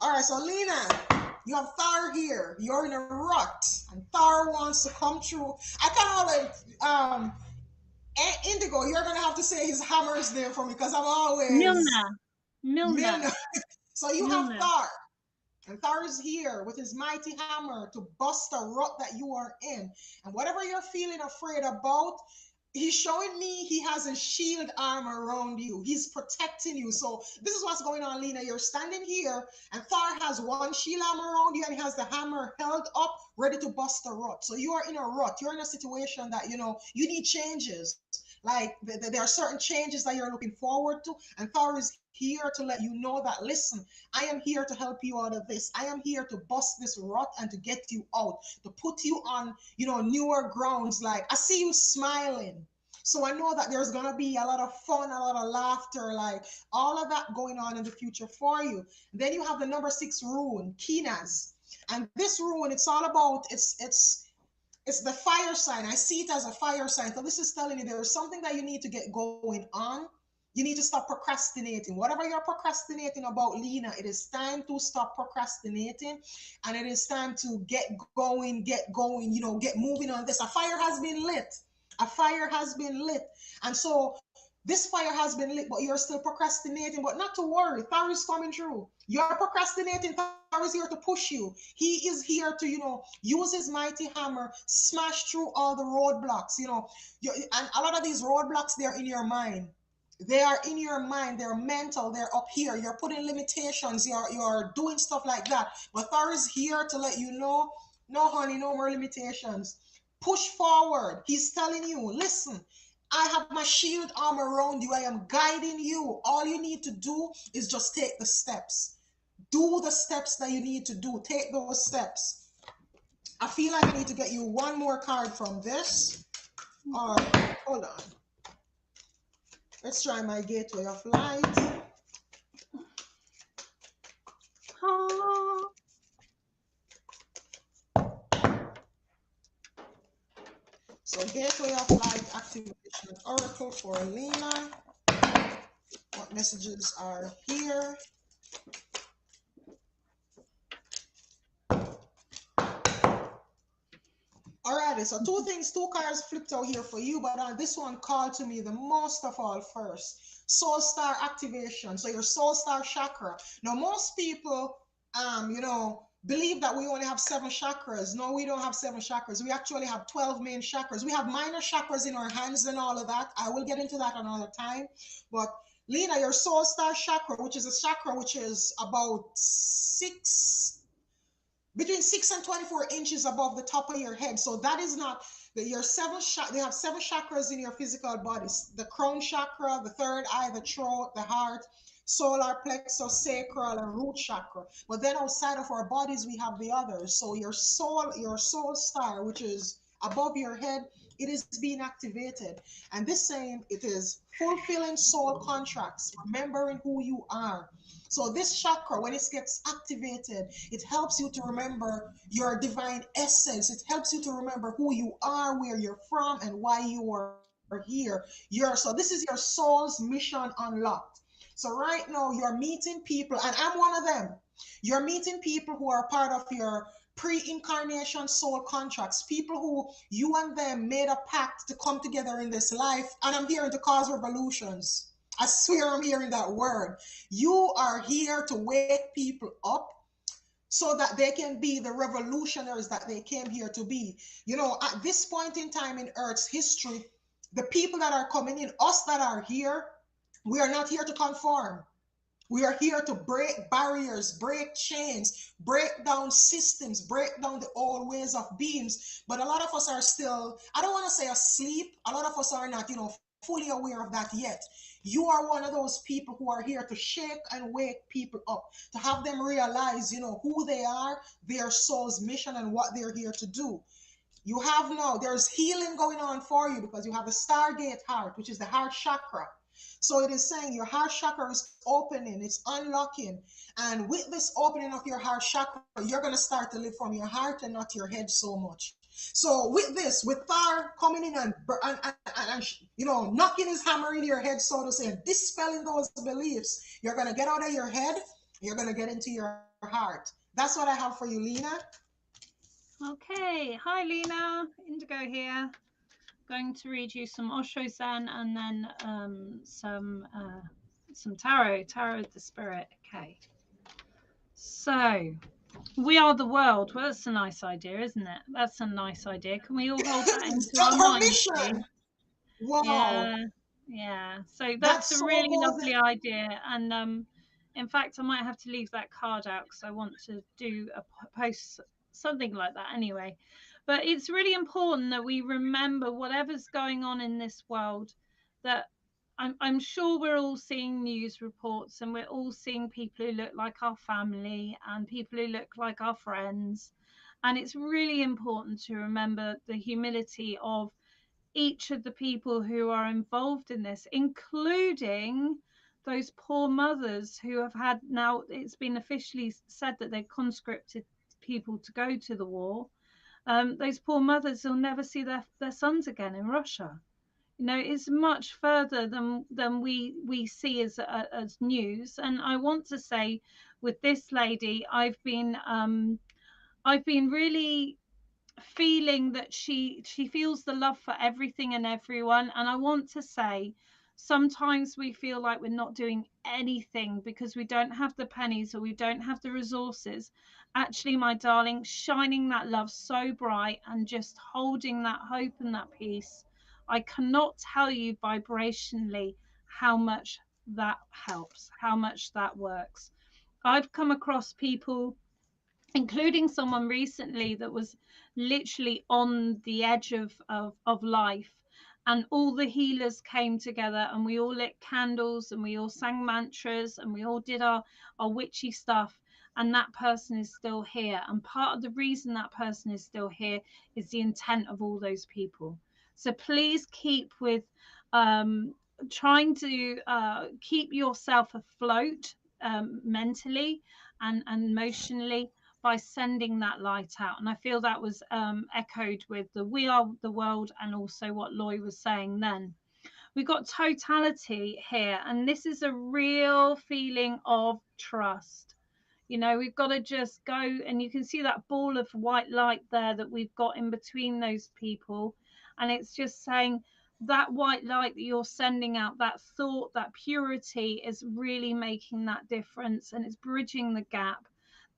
All right, so Lena, you have Thor here. You're in a rut, and Thor wants to come through. I kind of like Indigo. You're gonna have to say his hammer's there for me because I'm always Milner. Milner. So you have Milner. Thor, and Thor is here with his mighty hammer to bust the rut that you are in, and whatever you're feeling afraid about. He's showing me he has a shield armor around you. He's protecting you. So this is what's going on, Lena. You're standing here, and Thor has one shield armor around you, and he has the hammer held up, ready to bust the rut. So you are in a rut. You're in a situation that you need changes. Like there are certain changes that you're looking forward to, and Thor is here to let you know that, listen, I am here to help you out of this. I am here to bust this rut and to get you out, to put you on, newer grounds. Like, I see you smiling. So I know that there's gonna be a lot of fun, a lot of laughter, like all of that going on in the future for you. Then you have the number 6 rune, Kinas. And this rune, it's all about it's the fire sign. I see it as a fire sign. So this is telling you there's something that you need to get going on. You need to stop procrastinating. Whatever you're procrastinating about, Lena, it is time to stop procrastinating, and it is time to get going, get moving on this. A fire has been lit. A fire has been lit. And so this fire has been lit, but you're still procrastinating. But not to worry, Thor is coming through. You're procrastinating, Thor is here to push you. He is here to, use his mighty hammer, smash through all the roadblocks, and a lot of these roadblocks, they're in your mind. They are in your mind, they're mental, they're up here. You're putting limitations, you're doing stuff like that. But Thor is here to let you know, no, honey, no more limitations. Push forward. He's telling you, listen, I have my shield arm around you. I am guiding you. All you need to do is just take the steps. Do the steps that you need to do. Take those steps. I feel like I need to get you one more card from this. All right, hold on. Let's try my gateway of light. So gateway of light activation oracle for Lena. What messages are here? Alrighty, so 2 cards flipped out here for you, but this one called to me the most of all first. Soul Star activation. So your Soul Star chakra. Now most people, believe that we only have 7 chakras. No, we don't have 7 chakras. We actually have 12 main chakras. We have minor chakras in our hands and all of that. I will get into that another time. But Lena, your Soul Star chakra, which is a chakra which is about between 6 and 24 inches above the top of your head. So that is not your 7 they have 7 chakras in your physical bodies: the crown chakra, the third eye, the throat, the heart, solar plexus, sacral, and root chakra. But then outside of our bodies, we have the others. So your soul star, which is above your head, it is being activated. And this saying, it is fulfilling soul contracts, remembering who you are. So this chakra, when it gets activated, it helps you to remember your divine essence. It helps you to remember who you are, where you're from, and why you are here. So this is your soul's mission unlocked. So right now you're meeting people, and I'm one of them. You're meeting people who are part of your pre-incarnation soul contracts, people who you and them made a pact to come together in this life, and I'm hearing to cause revolutions. I swear I'm hearing that word. You are here to wake people up so that they can be the revolutionaries that they came here to be. You know, at this point in time in Earth's history, the people that are coming in, us that are here, we are not here to conform. We are here to break barriers, break chains, break down systems, break down the old ways of beings. But a lot of us are still, I don't want to say asleep. A lot of us are not, fully aware of that yet. You are one of those people who are here to shake and wake people up, to have them realize, who they are, their soul's mission, and what they're here to do. You have now, there's healing going on for you because you have the Stargate heart, which is the heart chakra. So it is saying your heart chakra is opening, it's unlocking. And with this opening of your heart chakra, you're going to start to live from your heart and not your head so much. So with this, with Thar coming in and knocking his hammer in your head, so to say, and dispelling those beliefs, you're going to get out of your head, you're going to get into your heart. That's what I have for you, Lena. Okay, hi Lena, Indigo here. Going to read you some Osho Zen and then some tarot of the spirit. Okay, so we are the world. Well, that's a nice idea, isn't it? That's a nice idea. Can we all hold that into our Her minds, mission. please? Wow. Yeah, yeah. So That that's a soul really goes lovely idea, and in fact, I might have to leave that card out because I want to do a post something like that anyway. But it's really important that we remember whatever's going on in this world. That I'm sure we're all seeing news reports, and we're all seeing people who look like our family and people who look like our friends, and it's really important to remember the humility of each of the people who are involved in this, including those poor mothers who have had, now it's been officially said that they've conscripted people to go to the war. Those poor mothers will never see their sons again in Russia. You know, it's much further than we see as news. And I want to say, with this lady, I've been really feeling that she feels the love for everything and everyone. And I want to say, sometimes we feel like we're not doing anything because we don't have the pennies or we don't have the resources. Actually, my darling, shining that love so bright and just holding that hope and that peace, I cannot tell you vibrationally how much that helps, how much that works. I've come across people, including someone recently that was literally on the edge of life, and all the healers came together and we all lit candles and we all sang mantras and we all did our witchy stuff, and that person is still here. And part of the reason that person is still here is the intent of all those people. So please keep with um, trying to keep yourself afloat, mentally and emotionally, by sending that light out. And I feel that was echoed with the We Are the World, and also what Loy was saying then. We've got totality here, and this is a real feeling of trust. You know, we've got to just go, and you can see that ball of white light there that we've got in between those people. And it's just saying that white light that you're sending out, that thought, that purity is really making that difference, and it's bridging the gap.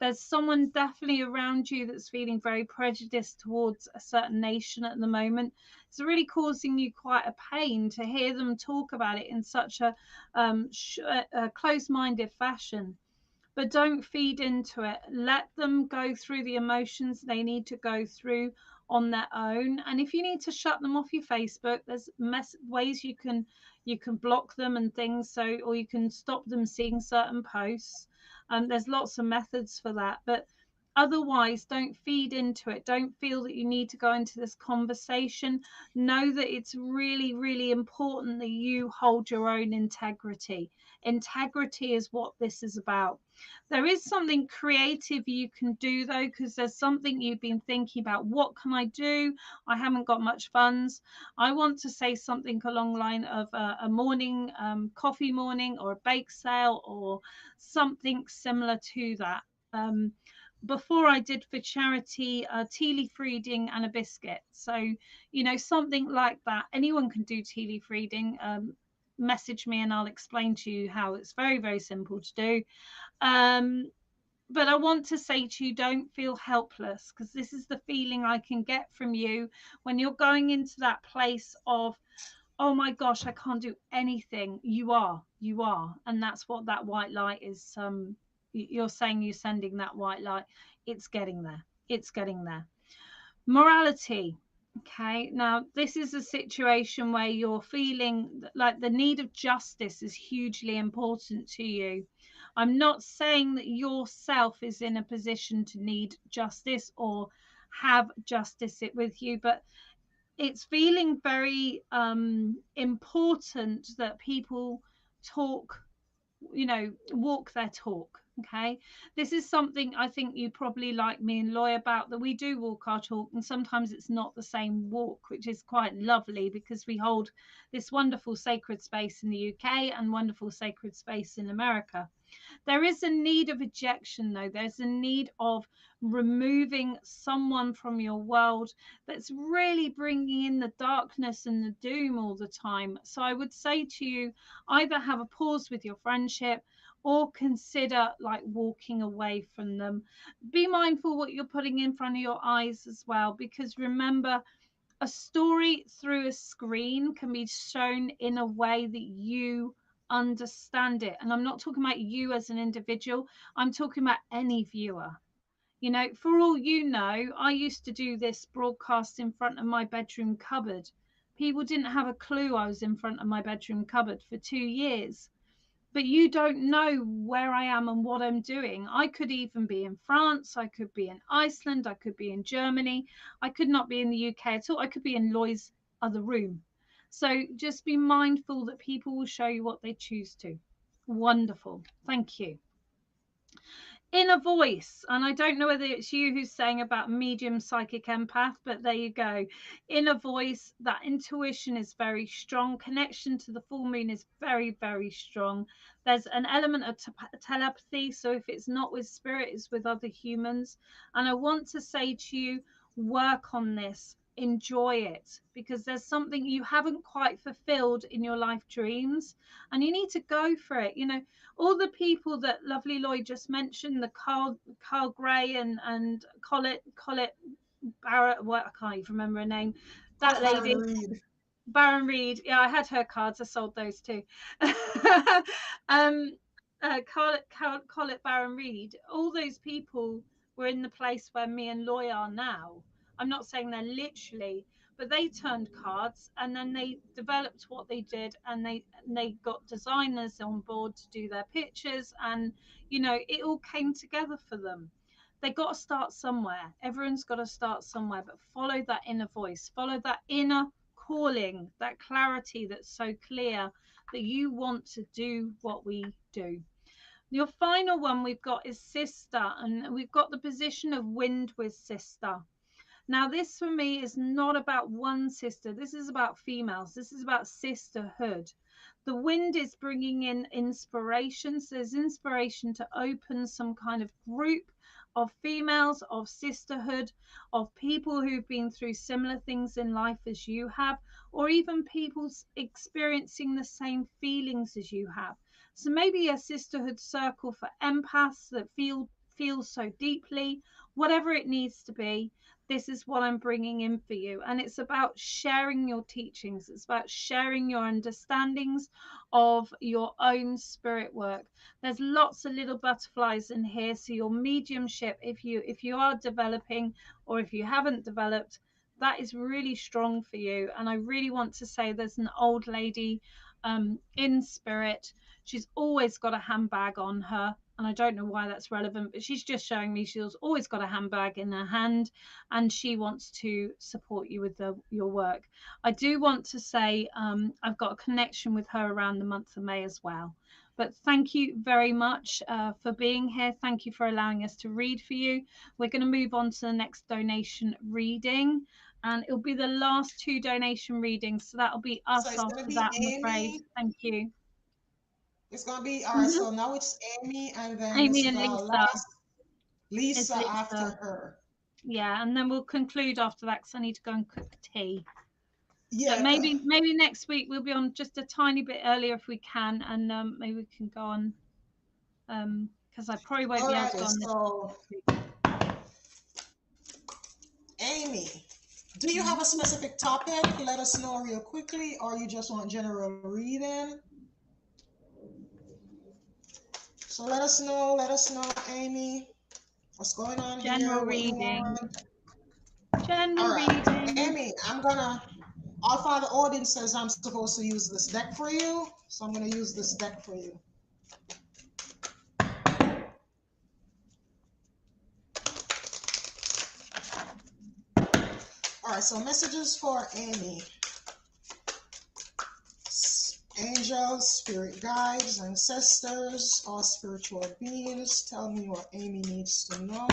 There's someone definitely around you that's feeling very prejudiced towards a certain nation at the moment. It's really causing you quite a pain to hear them talk about it in such a close-minded fashion. But don't feed into it. Let them go through the emotions they need to go through. on their own. And if you need to shut them off your Facebook, there's ways you can block them and things, so, or you can stop them seeing certain posts. There's lots of methods for that, but otherwise don't feed into it. Don't feel that you need to go into this conversation. Know that it's really, really important that you hold your own integrity. Integrity is what this is about. There is something creative you can do though, because there's something you've been thinking about. What can I do? I haven't got much funds. I want to say something along the line of a morning coffee morning, or a bake sale, or something similar to that. Before, I did for charity tea leaf reading and a biscuit. So, something like that. Anyone can do tea leaf reading. Message me and I'll explain to you how. It's very, very simple to do. Um, but I want to say to you, don't feel helpless, because this is the feeling I can get from you when you're going into that place of, oh my gosh, I can't do anything. You are. And that's what that white light is. You're saying you're sending that white light. It's getting there. It's getting there. Morality. Okay. Now, this is a situation where you're feeling like the need of justice is hugely important to you. I'm not saying that yourself is in a position to need justice or have justice it with you, but it's feeling very important that people talk, walk their talk. Okay, this is something I think you probably like me and Loy about, that we do walk our talk, and sometimes it's not the same walk, which is quite lovely, because we hold this wonderful sacred space in the UK and wonderful sacred space in America. There is a need of ejection, though. There's a need of removing someone from your world that's really bringing in the darkness and the doom all the time. So I would say to you, either have a pause with your friendship, or consider like walking away from them. Be mindful what you're putting in front of your eyes as well, because remember, a story through a screen can be shown in a way that you understand it. And I'm not talking about you as an individual, I'm talking about any viewer. For all you know, I used to do this broadcast in front of my bedroom cupboard. People didn't have a clue I was in front of my bedroom cupboard for 2 years. But you don't know where I am and what I'm doing. I could even be in France, I could be in Iceland, I could be in Germany, I could not be in the UK at all, I could be in Loy's other room. So just be mindful that people will show you what they choose to. Wonderful. Thank you. Inner voice, and I don't know whether it's you who's saying about medium psychic empath, but there you go. Inner voice, that intuition is very strong. Connection to the full moon is very, very strong. There's an element of telepathy, so if it's not with spirit, it's with other humans. And I want to say to you, work on this, enjoy it, because there's something you haven't quite fulfilled in your life dreams, and you need to go for it. All the people that lovely Lloyd just mentioned, the Carl Gray and Colette Barrett, what, I can't even remember her name, Call that it Baron lady, Reed. Baron Reed. Yeah, I had her cards. I sold those too. um, Colette Baron Reed. All those people were in the place where me and Loy are now. I'm not saying they're literally, but they turned cards, and then they developed what they did, and they got designers on board to do their pictures, and it all came together for them. They got to start somewhere. Everyone's got to start somewhere, but follow that inner voice, follow that inner calling, that clarity that's so clear that you want to do what we do. Your final one we've got is sister, and we've got the position of wind with sister. Now, this for me is not about one sister. This is about females. This is about sisterhood. The wind is bringing in inspiration. So there's inspiration to open some kind of group of females, of sisterhood, of people who've been through similar things in life as you have, or even people experiencing the same feelings as you have. So maybe a sisterhood circle for empaths that feel so deeply, whatever it needs to be. This is what I'm bringing in for you. And it's about sharing your teachings. It's about sharing your understandings of your own spirit work. There's lots of little butterflies in here. So your mediumship, if you are developing, or if you haven't developed, that is really strong for you. And I really want to say there's an old lady in spirit. She's always got a handbag on her. And I don't know why that's relevant, but she's just showing me she's always got a handbag in her hand, and she wants to support you with your work. I do want to say I've got a connection with her around the month of May as well. But thank you very much for being here. Thank you for allowing us to read for you. We're going to move on to the next donation reading, and it'll be the last two donation readings. So that'll be So us it's gonna after be that, I'm afraid. Amy. Thank you. It's gonna be all right. Hmm. So now it's Amy, and then Amy this and the Lisa. last It's Lisa after Lisa. her. Yeah, and then we'll conclude after that because I need to go and cook tea. So Yeah, maybe next week we'll be on just a tiny bit earlier if we can, and maybe we can go on because I probably won't be able to go alrighty. on this So week. Amy, do you have a Mhm. specific topic? Let us know real quickly, or you just want general reading? So let us know. Let us know, Amy. What's going on General here? What you reading. want? All General right, reading. Amy. All Father Odin says I'm supposed to use this deck for you, so I'm gonna use this deck for you. All right. So messages for Amy. Angels, spirit guides, ancestors, all spiritual beings, tell me what Amy needs to know.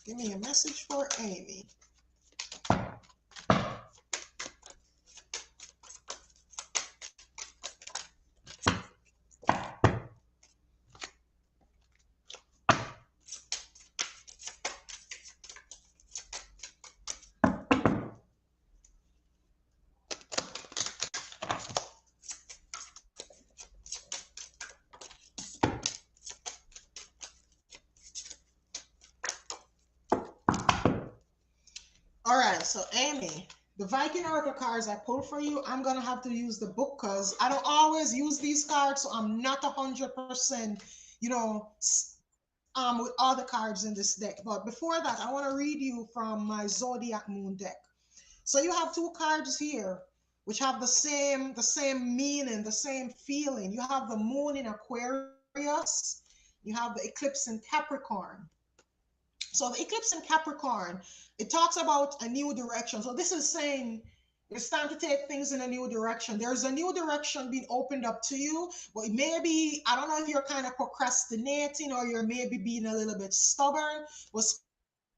Give me a message for Amy. All right, so Amy, the Viking Oracle cards I pulled for you, I'm gonna have to use the book because I don't always use these cards, so I'm not 100%, you know, with all the cards in this deck. But before that, I want to read you from my Zodiac Moon deck. So you have two cards here which have the same meaning, the same feeling. You have the moon in Aquarius, you have the eclipse in Capricorn. So the eclipse in Capricorn, it talks about a new direction. So this is saying it's time to take things in a new direction. There's a new direction being opened up to you, but maybe, I don't know if you're kind of procrastinating or you're maybe being a little bit stubborn, but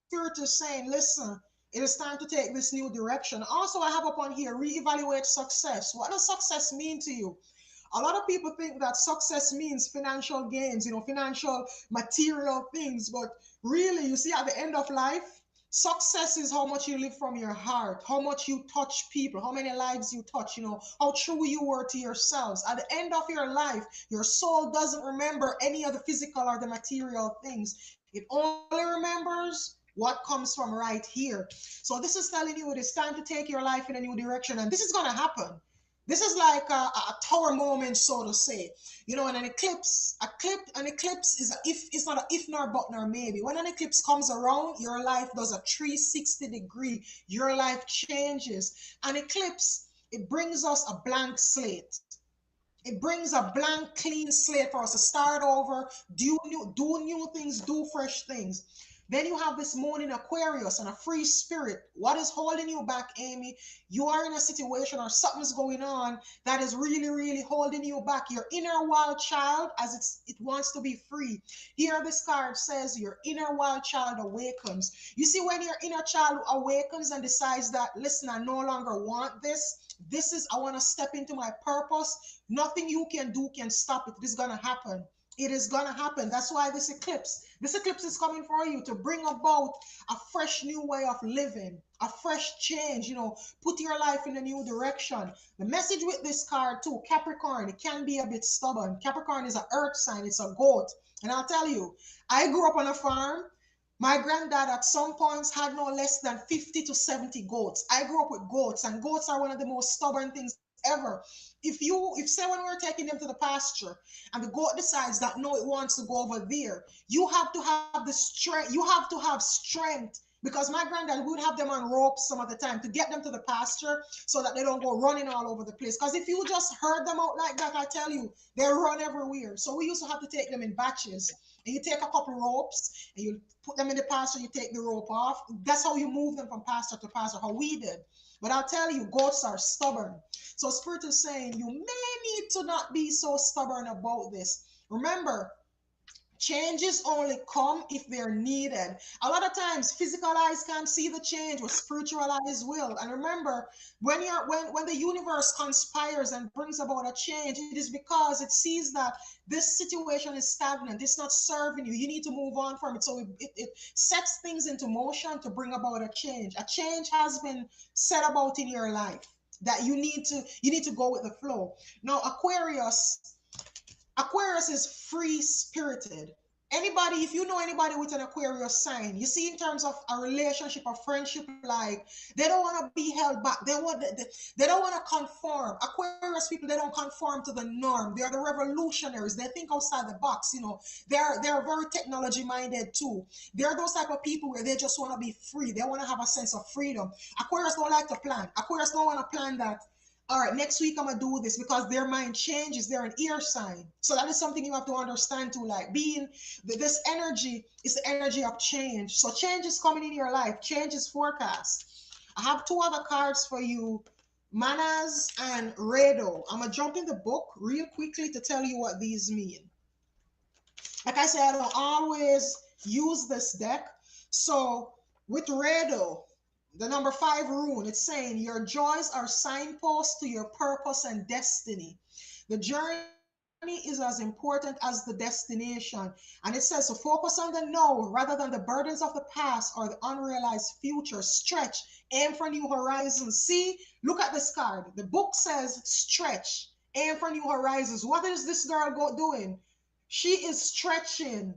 Spirit is saying, listen, it is time to take this new direction. Also, I have up on here, reevaluate success. What does success mean to you? A lot of people think that success means financial gains, financial material things, but really, you see, at the end of life, success is how much you live from your heart, how much you touch people, how many lives you touch, how true you were to yourselves. At the end of your life, your soul doesn't remember any of the physical or the material things. It only remembers what comes from right here. So this is telling you it is time to take your life in a new direction, and this is going to happen. This is like a tower moment, so to say. And an eclipse is a if. It's not a if nor but nor maybe. When an eclipse comes around, your life does a 360-degree. Your life changes. An eclipse, it brings us a blank slate. It brings a blank, clean slate for us to start over, do new things, do fresh things. Then you have this moon in Aquarius and a free spirit. What is holding you back, Amy? You are in a situation or something's going on that is really, really holding you back. Your inner wild child, as it wants to be free. Here, this card says your inner wild child awakens. You see, when your inner child awakens and decides that, listen, I no longer want this. I want to step into my purpose. Nothing you can do can stop it. This is going to happen. It is going to happen. That's why this eclipse is coming for you to bring about a fresh new way of living, a fresh change, put your life in a new direction. The message with this card too, Capricorn, it can be a bit stubborn. Capricorn is an earth sign, it's a goat. And I'll tell you, I grew up on a farm. My granddad at some points had no less than 50 to 70 goats. I grew up with goats, and goats are one of the most stubborn things ever. if say when we're taking them to the pasture and the goat decides that no, it wants to go over there, you have to have the strength. You have to have strength because my granddad would have them on ropes some of the time to get them to the pasture so that they don't go running all over the place. Because if you just herd them out like that, I tell you, they run everywhere. So we used to have to take them in batches. And you take a couple ropes and you put them in the pasture, you take the rope off. That's how you move them from pasture to pasture, how we did. But I'll tell you, goats are stubborn. So Spirit is saying you may need to not be so stubborn about this. Remember, changes only come if they're needed. A lot of times physical eyes can't see the change, but spiritual eyes will. And remember, when the universe conspires and brings about a change, it is because it sees that this situation is stagnant, it's not serving you, you need to move on from it. So it sets things into motion to bring about a change. A change has been set about in your life that you need to go with the flow. Now Aquarius is free spirited. Anybody, if you know anybody with an Aquarius sign, you see in terms of a relationship or friendship, like they don't want to be held back. They don't want to conform. Aquarius people, they don't conform to the norm. They are the revolutionaries. They think outside the box. They're very technology minded too. They're those type of people where they just want to be free. They want to have a sense of freedom. Aquarius don't like to plan. Aquarius don't want to plan that, all right, next week I'm gonna do this, because their mind changes. They're an ear sign. So that is something you have to understand too. Like being this energy is the energy of change. So change is coming in your life, change is forecast. I have two other cards for you, Manas and Redo. I'm gonna jump in the book real quickly to tell you what these mean. Like I said, I don't always use this deck. So with Redo, the number 5 rune, it's saying your joys are signposts to your purpose and destiny. The journey is as important as the destination. And it says to focus on the now rather than the burdens of the past or the unrealized future. Stretch, aim for new horizons. See, look at this card. The book says stretch, aim for new horizons. What is this girl doing? She is stretching.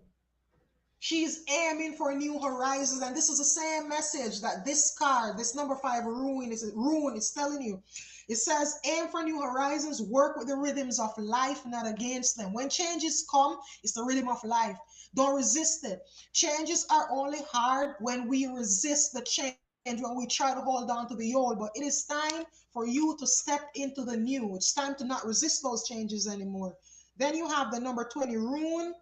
She's aiming for new horizons, and this is the same message that this card, this number 5 rune is telling you. It says, aim for new horizons, work with the rhythms of life, not against them. When changes come, it's the rhythm of life. Don't resist it. Changes are only hard when we resist the change, when we try to hold on to the old. But it is time for you to step into the new. It's time to not resist those changes anymore. Then you have the number 20 rune,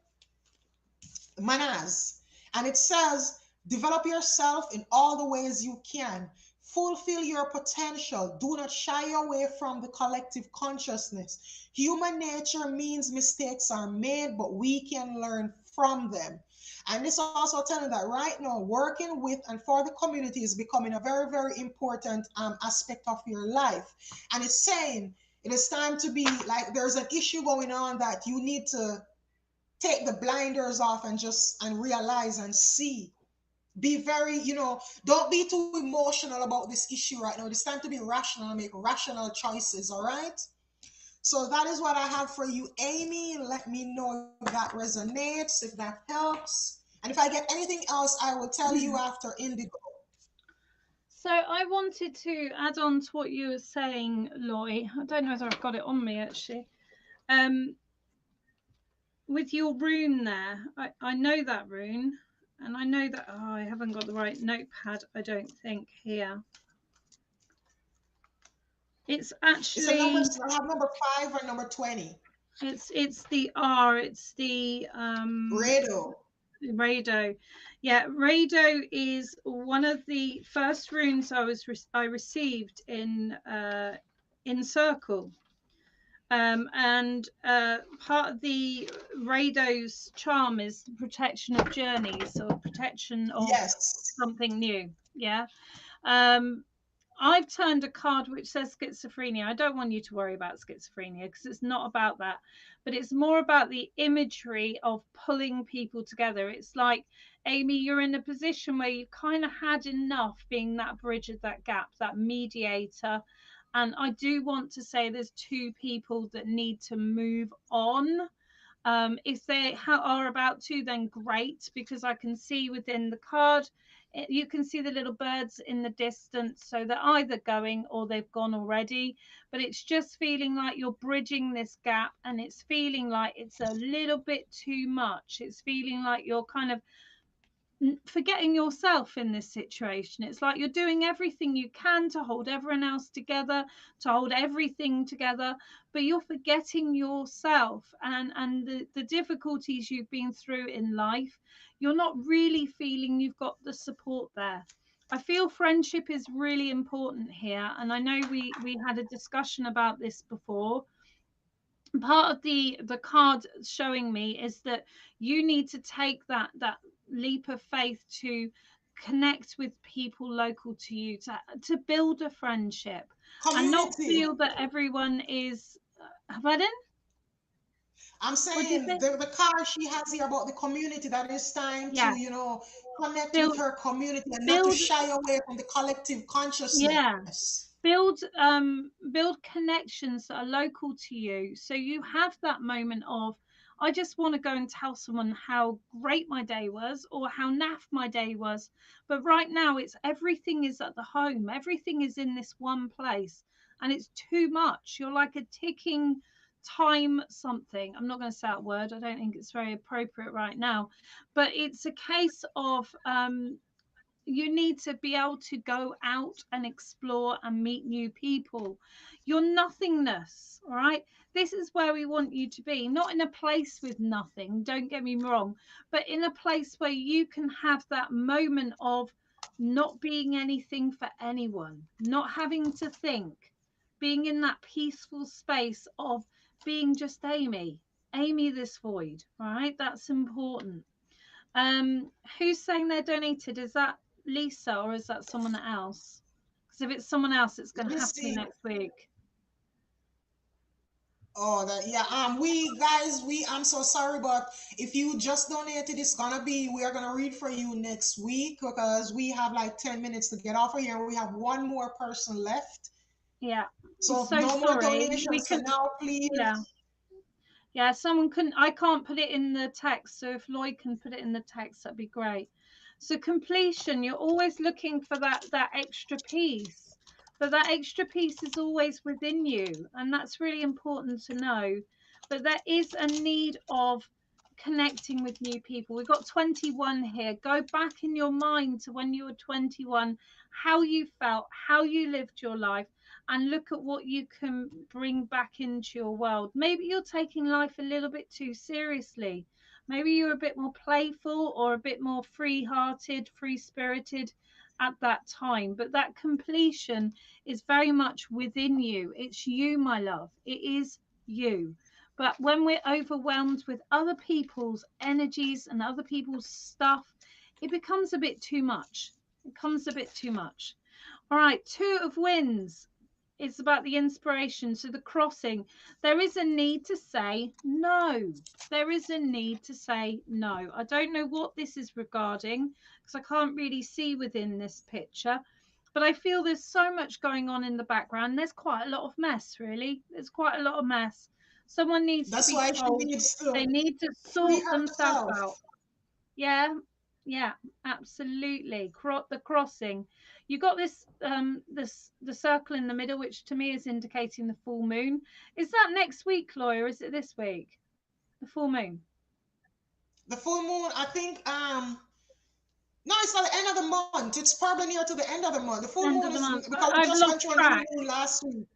Manas. And it says, develop yourself in all the ways you can. Fulfill your potential. Do not shy away from the collective consciousness. Human nature means mistakes are made, but we can learn from them. And this also telling that right now, working with and for the community is becoming a very, very important aspect of your life. And it's saying it is time to be like there's an issue going on that you need to take the blinders off and just and realize and see. Be very, don't be too emotional about this issue right now. It's time to be rational and make rational choices. All right, so that is what I have for you, Amy. Let me know if that resonates, if that helps, and if I get anything else I will tell you after Indigo. So I wanted to add on to what you were saying, Loy. I don't know whether I've got it on me actually. Um, with your rune there, I know that rune, and I know that I haven't got the right notepad, I don't think, here. It's It's a number. actually I have number 5 or number 20. it's the R, it's the Redo. Rado. Yeah, Rado is one of the first runes I received in Circle. And part of the Rado's charm is the protection of journeys or protection of Yes. something new. Yeah. Um, I've turned a card which says schizophrenia. I don't want you to worry about schizophrenia because it's not about that, but it's more about the imagery of pulling people together. It's like, Amy, you're in a position where you kind of had enough being that bridge of that gap, that mediator. And I do want to say there's two people that need to move on. If they are about to, then great, because I can see within the card, you can see the little birds in the distance. So they're either going or they've gone already. But it's just feeling like you're bridging this gap, and it's feeling like it's a little bit too much. It's feeling like you're kind of forgetting yourself in this situation. It's like you're doing everything you can to hold everyone else together, to hold everything together, but you're forgetting yourself and the difficulties you've been through in life. You're not really feeling you've got the support there. I feel friendship is really important here, and I know we had a discussion about this before. Part of the card showing me is that you need to take that leap of faith to connect with people local to you, to build a friendship and not Community. feel that everyone is pardon, I'm what do you saying say? the card she has here about the community, that it's time to, Yeah, connect with build her community and not to build shy away from the collective yeah, consciousness. build connections that are local to you, so you have that moment of, I just want to go and tell someone how great my day was or how naff my day was. But right now it's everything is at the home, everything is in this one place, and it's too much. You're like a ticking time something. I'm not going to say that word, I don't think it's very appropriate right now. But it's a case of you need to be able to go out and explore and meet new people. Your nothingness, all right? This is where we want you to be, not in a place with nothing, don't get me wrong, but in a place where you can have that moment of not being anything for anyone, not having to think, being in that peaceful space of being just Amy, Amy this void, all right? That's important. Who's saying they're donated? Is that Lisa or is that someone else? Because if it's someone else, it's Let going to me have to be see. next week. Oh, that, yeah. We guys, I'm so sorry, but if you just donated, it's gonna be, we are gonna read for you next week because we have like 10 minutes to get off of here. We have one more person left, Yeah, I'm so so no more sorry. We donations for can, now, please. yeah, yeah. Someone can. I can't put it in the text, so if Lloyd can put it in the text, that'd be great. So completion, you're always looking for that extra piece, but that extra piece is always within you, and that's really important to know. But there is a need of connecting with new people. We've got 21 here. Go back in your mind to when you were 21, how you felt, how you lived your life, and look at what you can bring back into your world. Maybe you're taking life a little bit too seriously. Maybe you're a bit more playful or a bit more free hearted, free spirited at that time. But that completion is very much within you. It's you, my love. It is you. But when we're overwhelmed with other people's energies and other people's stuff, it becomes a bit too much. It becomes a bit too much. All right, two of winds. It's about the inspiration. So the crossing, there is a need to say no. There is a need to say no. I don't know what this is regarding because I can't really see within this picture, but I feel there's so much going on in the background. There's quite a lot of mess, really. There's quite a lot of mess. Someone needs to That's be why she told needs to they need to free sort themselves herself. out. Yeah, yeah, absolutely. The crossing. You got this the circle in the middle, which to me is indicating the full moon. Is that next week, Laura? Is it this week? The full moon. The full moon, I think, no, it's not the end of the month. It's probably near to the end of the month. The full moon End of is the month. because we I've just went lost through a new track. moon last week.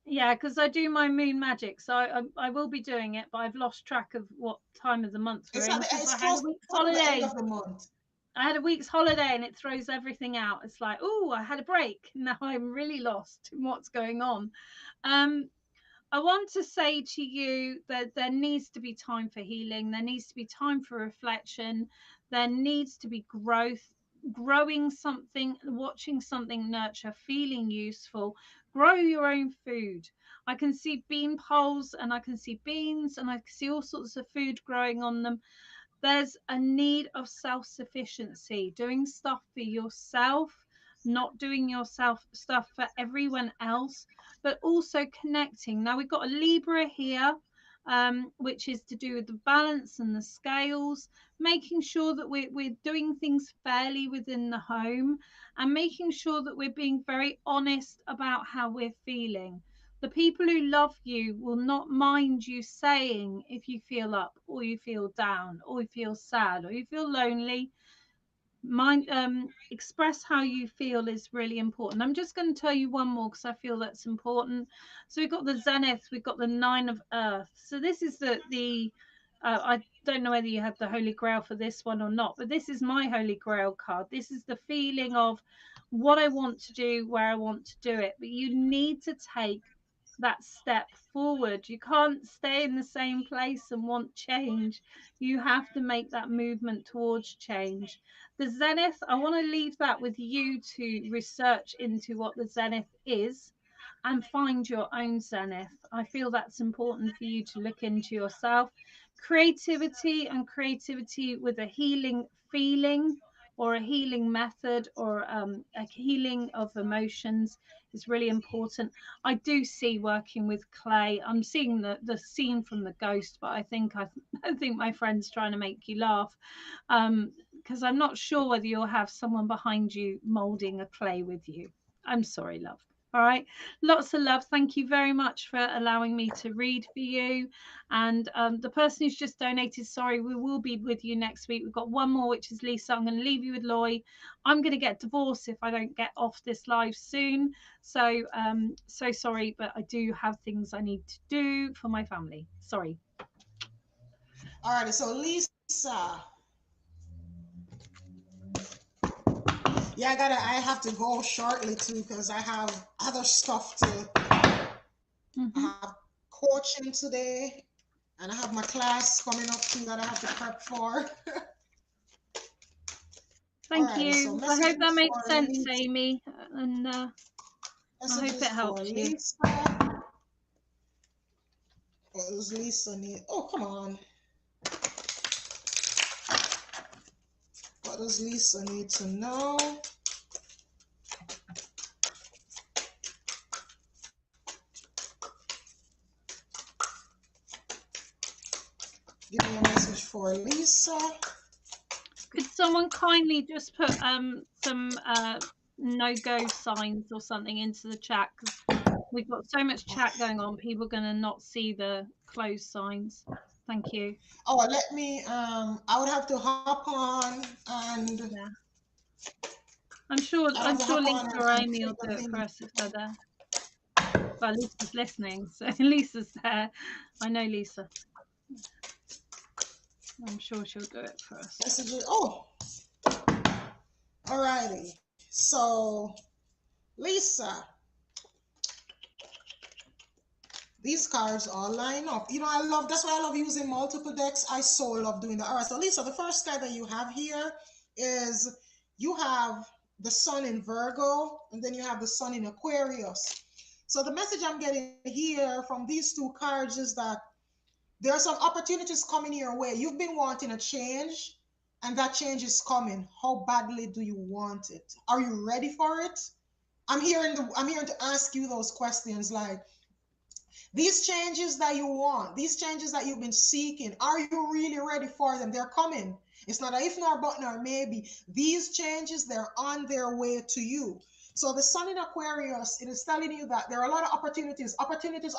Yeah, because I do my moon magic, so I will be doing it, but I've lost track of what time of the month we're in because It's I had close a week's to the end holiday. of the month. I had a week's holiday and it throws everything out. It's like, oh, I had a break. Now I'm really lost in what's going on. Um, I want to say to you that there needs to be time for healing. There needs to be time for reflection. There needs to be growth, growing something, watching something nurture, feeling useful. Grow your own food. I can see bean poles and I can see beans and I can see all sorts of food growing on them. There's a need of self-sufficiency, doing stuff for yourself, not doing yourself stuff for everyone else, but also connecting. Now we've got a Libra here. which is to do with the balance and the scales, making sure that we're doing things fairly within the home, and making sure that we're being very honest about how we're feeling. The people who love you will not mind you saying if you feel up or you feel down or you feel sad or you feel lonely. Mind Express how you feel is really important. I'm just going to tell you one more because I feel that's important. So we've got the zenith, we've got the nine of earth. So this is the I don't know whether you had the holy grail for this one or not, but this is my holy grail card. This is the feeling of what I want to do, where I want to do it, but you need to take that step forward. You can't stay in the same place and want change. You have to make that movement towards change. The zenith, I want to leave that with you to research into what the zenith is and find your own zenith. I feel that's important for you to look into yourself. Creativity, and creativity with a healing feeling or a healing method, or a healing of emotions, is really important. I do see working with clay. I'm seeing the scene from the ghost, but I think my friend's trying to make you laugh, because I'm not sure whether you'll have someone behind you molding a clay with you. I'm sorry, love. All right. Lots of love. Thank you very much for allowing me to read for you. And the person who's just donated, sorry, we will be with you next week. We've got one more, which is Lisa. I'm going to leave you with Loy. I'm going to get divorced if I don't get off this live soon. So, so sorry, but I do have things I need to do for my family. Sorry. All right, so Lisa, yeah, I have to go shortly too because I have other stuff to. I Mm-hmm. have coaching today, and I have my class coming up too that I have to prep for. Thank Alrighty, so you. I hope that messages makes for sense, Lisa. Amy, and I hope Messages it for helps you. Lisa. What does Lisa need? Oh, come on. What does Lisa need to know? Give me a message for Lisa. Could someone kindly just put some no-go signs or something into the chat, because we've got so much chat going on, people are going to not see the closed signs. Thank you. Oh, let me. I would have to hop on and Yeah. I'd have I'm to sure hop Lisa on or and Amy click will the do it for thing. us if they're there. Well, Lisa's listening, so Lisa's there. I know Lisa. I'm sure she'll do it for us. Messages. Oh, alrighty. So, Lisa, these cards all line up. You know, I love, that's why I love using multiple decks. I so love doing that. All right, so Lisa, the first card that you have here is you have the sun in Virgo, and then you have the sun in Aquarius. So the message I'm getting here from these two cards is that there are some opportunities coming your way. You've been wanting a change, and that change is coming. How badly do you want it? Are you ready for it? I'm hearing to ask you those questions like, these changes that you want, these changes that you've been seeking, are you really ready for them? They're coming. It's not a if nor but nor maybe. These changes, they're on their way to you. So the sun in Aquarius, it is telling you that there are a lot of opportunities. Opportunities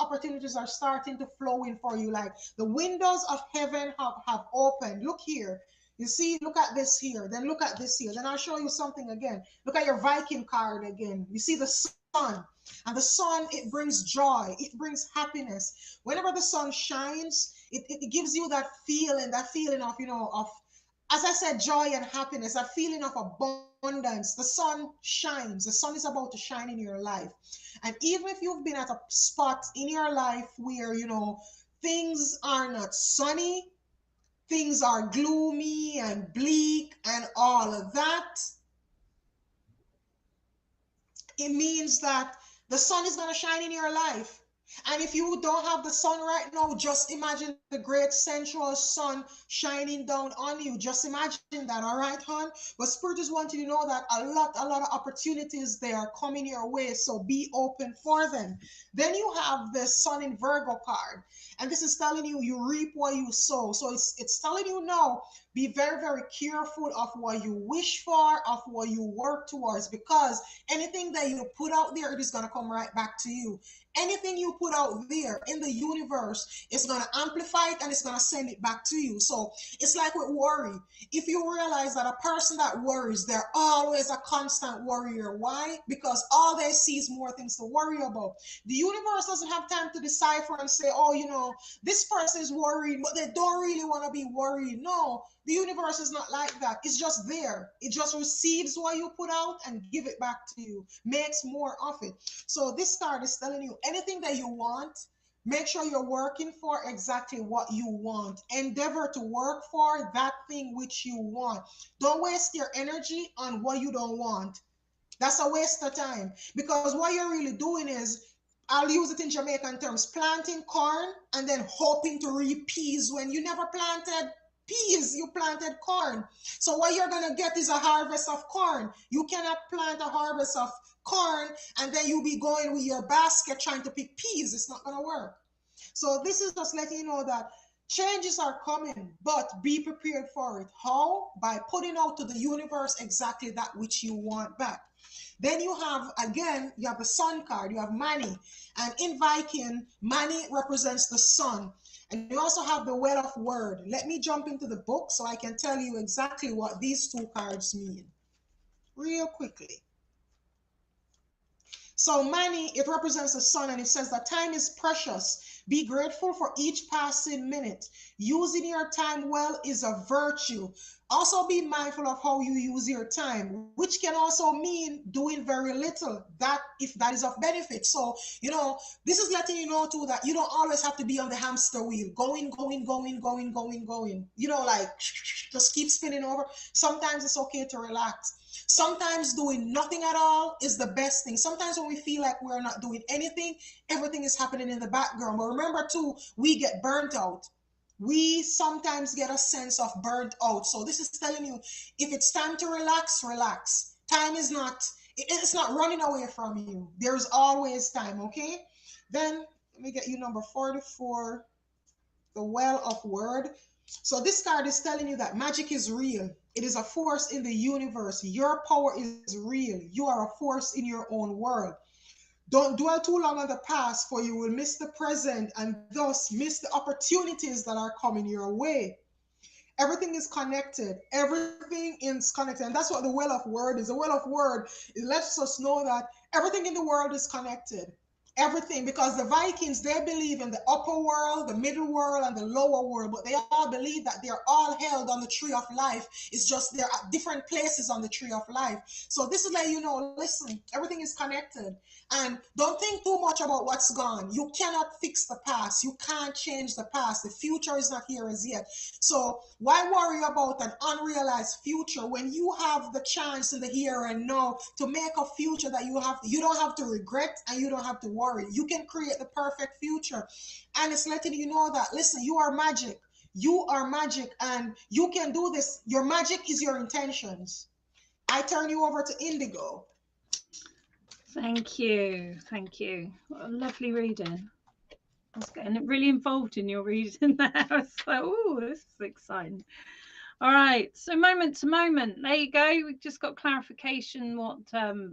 are starting to flow in for you. Like the windows of heaven have opened. Look here. You see, look at this here. Then look at this here. Then I'll show you something again. Look at your Viking card again. You see the sun. And the sun, it brings joy, it brings happiness. Whenever the sun shines, it gives you that feeling of, as I said, joy and happiness, that feeling of abundance. The sun shines, the sun is about to shine in your life. And even if you've been at a spot in your life where, things are not sunny, things are gloomy and bleak and all of that, it means that the sun is going to shine in your life. And if you don't have the sun right now, just imagine the great central sun shining down on you. Just imagine that, all right, hon? But Spirit just want you to know that a lot of opportunities they are coming your way. So be open for them. Then you have the sun in Virgo card. And this is telling you you reap what you sow. So it's telling you now, be very, very careful of what you wish for, of what you work towards, because anything that you put out there, it is going to come right back to you. Anything you put out there in the universe is going to amplify it and it's going to send it back to you. So it's like with worry. If you realize that a person that worries, they're always a constant worrier. Why? Because all they see is more things to worry about. The universe doesn't have time to decipher and say, oh, this person is worried, but they don't really want to be worried. No, the universe is not like that. It's just there. It just receives what you put out and give it back to you, makes more of it. So this card is telling you anything that you want, make sure you're working for exactly what you want. Endeavor to work for that thing which you want. Don't waste your energy on what you don't want. That's a waste of time, because what you're really doing is, I'll use it in Jamaican terms, planting corn and then hoping to reap peas when you never planted peas, you planted corn. So what you're going to get is a harvest of corn. You cannot plant a harvest of corn and then you be going with your basket trying to pick peas. It's not going to work. So this is just letting you know that changes are coming, but be prepared for it. How? By putting out to the universe exactly that which you want back. Then you have, again, you have the sun card, you have money. And in Viking, money represents the sun. And you also have the well of word. Let me jump into the book so I can tell you exactly what these two cards mean real quickly. So money, it represents the sun, and it says that time is precious. Be grateful for each passing minute. Using your time well is a virtue. Also be mindful of how you use your time, which can also mean doing very little, that if that is of benefit. So, this is letting you know too that you don't always have to be on the hamster wheel, going, going, going, going, going, going. Like just keep spinning over. Sometimes it's okay to relax. Sometimes doing nothing at all is the best thing. Sometimes when we feel like we're not doing anything, everything is happening in the background. But remember too, we get burnt out. We sometimes get a sense of burnt out. So this is telling you, if it's time to relax, relax. Time is not, it's not running away from you. There's always time, okay? Then let me get you number 44, the well of word. So this card is telling you that magic is real. It is a force in the universe. Your power is real. You are a force in your own world. Don't dwell too long on the past, for you will miss the present and thus miss the opportunities that are coming your way. Everything is connected. Everything is connected. And that's what the well of word is. The well of word, it lets us know that everything in the world is connected. Everything, because the Vikings, they believe in the upper world, the middle world, and the lower world, but they all believe that they're all held on the tree of life. It's just they're at different places on the tree of life. So this is letting you know, listen, everything is connected. And don't think too much about what's gone. You cannot fix the past. You can't change the past. The future is not here as yet. So why worry about an unrealized future when you have the chance in the here and now to make a future that you don't have to regret and you don't have to worry. You can create the perfect future. And it's letting you know that, listen, you are magic. You are magic and you can do this. Your magic is your intentions. I turn you over to Indigo. Thank you. Thank you. What a lovely reading. I was getting really involved in your reading there. I was like, oh, this is exciting. All right. So moment to moment. There you go. We just got clarification what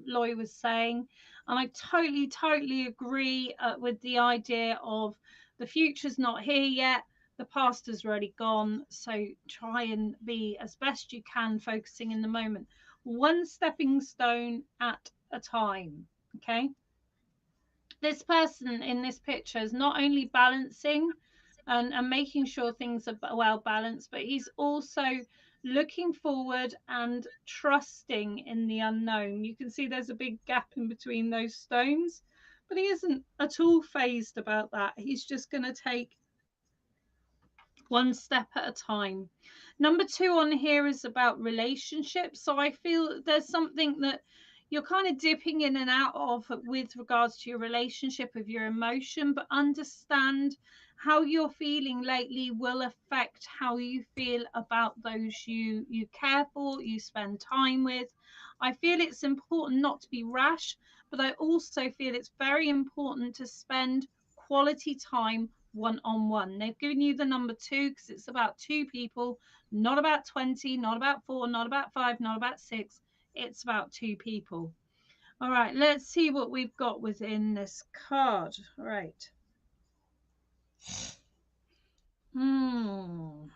Loy was saying. And I totally, totally agree with the idea of the future's not here yet. The past has already gone. So try and be as best you can focusing in the moment. One stepping stone at a time. Okay. This person in this picture is not only balancing and making sure things are well balanced, but he's also looking forward and trusting in the unknown. You can see there's a big gap in between those stones, but he isn't at all phased about that. He's just going to take one step at a time. Number 2 on here is about relationships. So I feel there's something that you're kind of dipping in and out of with regards to your relationship of your emotion, but understand how you're feeling lately will affect how you feel about those you care for, you spend time with. I feel it's important not to be rash, but I also feel it's very important to spend quality time one on one. They've given you the number two because it's about two people, not about 20, not about four, not about five, not about six. It's about two people. All right, let's see what we've got within this card. All right. Hmm.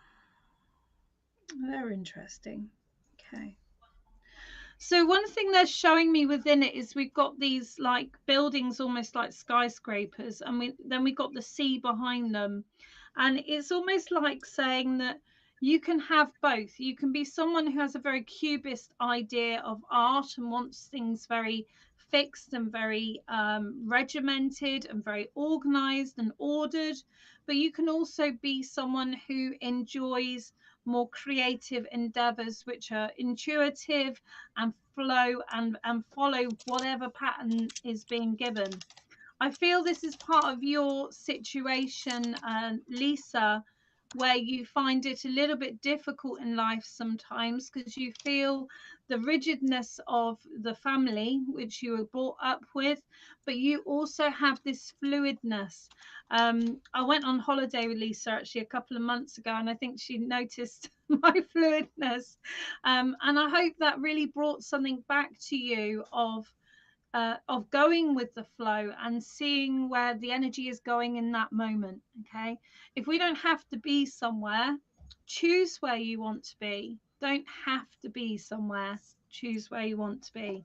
Very interesting. Okay. So one thing they're showing me within it is we've got these like buildings almost like skyscrapers, and we've got the sea behind them. And it's almost like saying that you can have both. You can be someone who has a very cubist idea of art and wants things very fixed and very regimented and very organized and ordered, but you can also be someone who enjoys more creative endeavors which are intuitive and flow and follow whatever pattern is being given. I feel this is part of your situation, Lisa, where you find it a little bit difficult in life sometimes because you feel the rigidness of the family which you were brought up with, but you also have this fluidness. I went on holiday with Lisa actually a couple of months ago, and I think she noticed my fluidness. And I hope that really brought something back to you of going with the flow and seeing where the energy is going in that moment. Okay. If we don't have to be somewhere, choose where you want to be. Don't have to be somewhere. Choose where you want to be.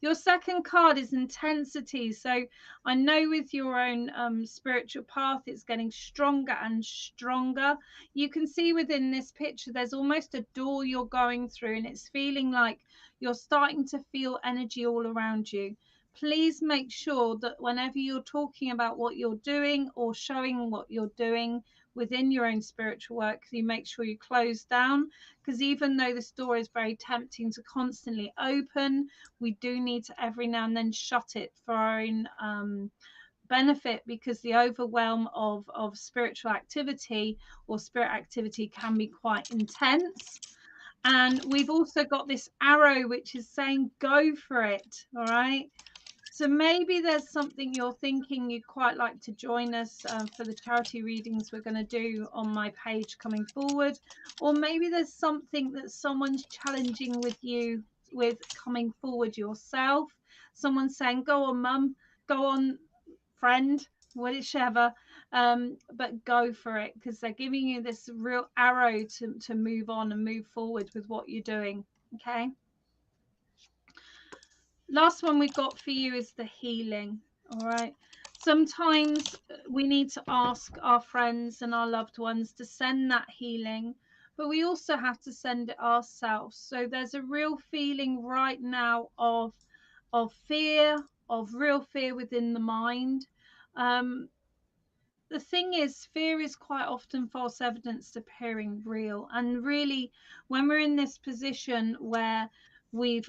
Your second card is intensity. So I know with your own spiritual path, it's getting stronger and stronger. You can see within this picture, there's almost a door you're going through, and it's feeling like you're starting to feel energy all around you. Please make sure that whenever you're talking about what you're doing or showing what you're doing within your own spiritual work, you make sure you close down, because even though this door is very tempting to constantly open, we do need to every now and then shut it for our own benefit, because the overwhelm of spiritual activity or spirit activity can be quite intense. And we've also got this arrow which is saying go for it. All right, so maybe there's something you're thinking you'd quite like to join us for the charity readings we're going to do on my page coming forward. Or maybe there's something that someone's challenging with you with coming forward yourself. Someone's saying, go on, mum, go on, friend, whichever, but go for it, because they're giving you this real arrow to move on and move forward with what you're doing. Okay. Last one we got for you is the healing. All right. Sometimes we need to ask our friends and our loved ones to send that healing, but we also have to send it ourselves. So there's a real feeling right now of fear, of real fear within the mind. Um, the thing is, fear is quite often false evidence appearing real. And really, when we're in this position where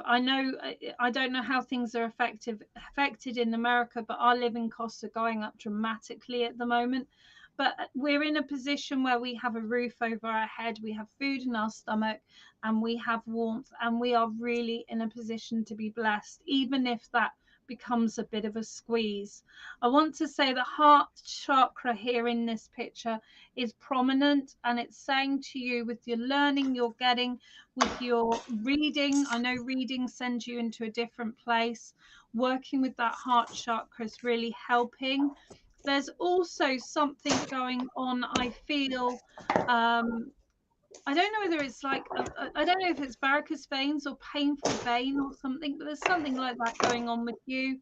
I know, I don't know how things are affected in America, but our living costs are going up dramatically at the moment. But we're in a position where we have a roof over our head, we have food in our stomach, and we have warmth, and we are really in a position to be blessed, even if that becomes a bit of a squeeze. I want to say the heart chakra here in this picture is prominent, and it's saying to you, with your learning you're getting, with your reading, I know reading sends you into a different place. Working with that heart chakra is really helping. There's also something going on, I feel. I don't know whether it's like I don't know if it's varicose veins or painful vein or something, but there's something like that going on with you.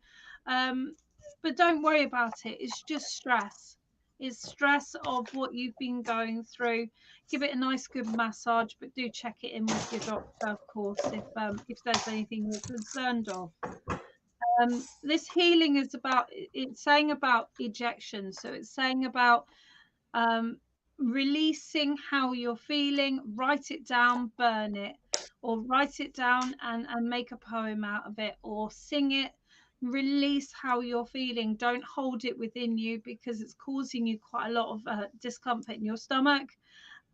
Um, but don't worry about it. It's just stress. It's stress of what you've been going through. Give it a nice good massage, but do check it in with your doctor, of course, if there's anything you're concerned of. This healing is about, it's saying about ejection. So it's saying about um, releasing how you're feeling, write it down, burn it. or write it down and make a poem out of it, or sing it. Release how you're feeling. Don't hold it within you, because it's causing you quite a lot of discomfort in your stomach,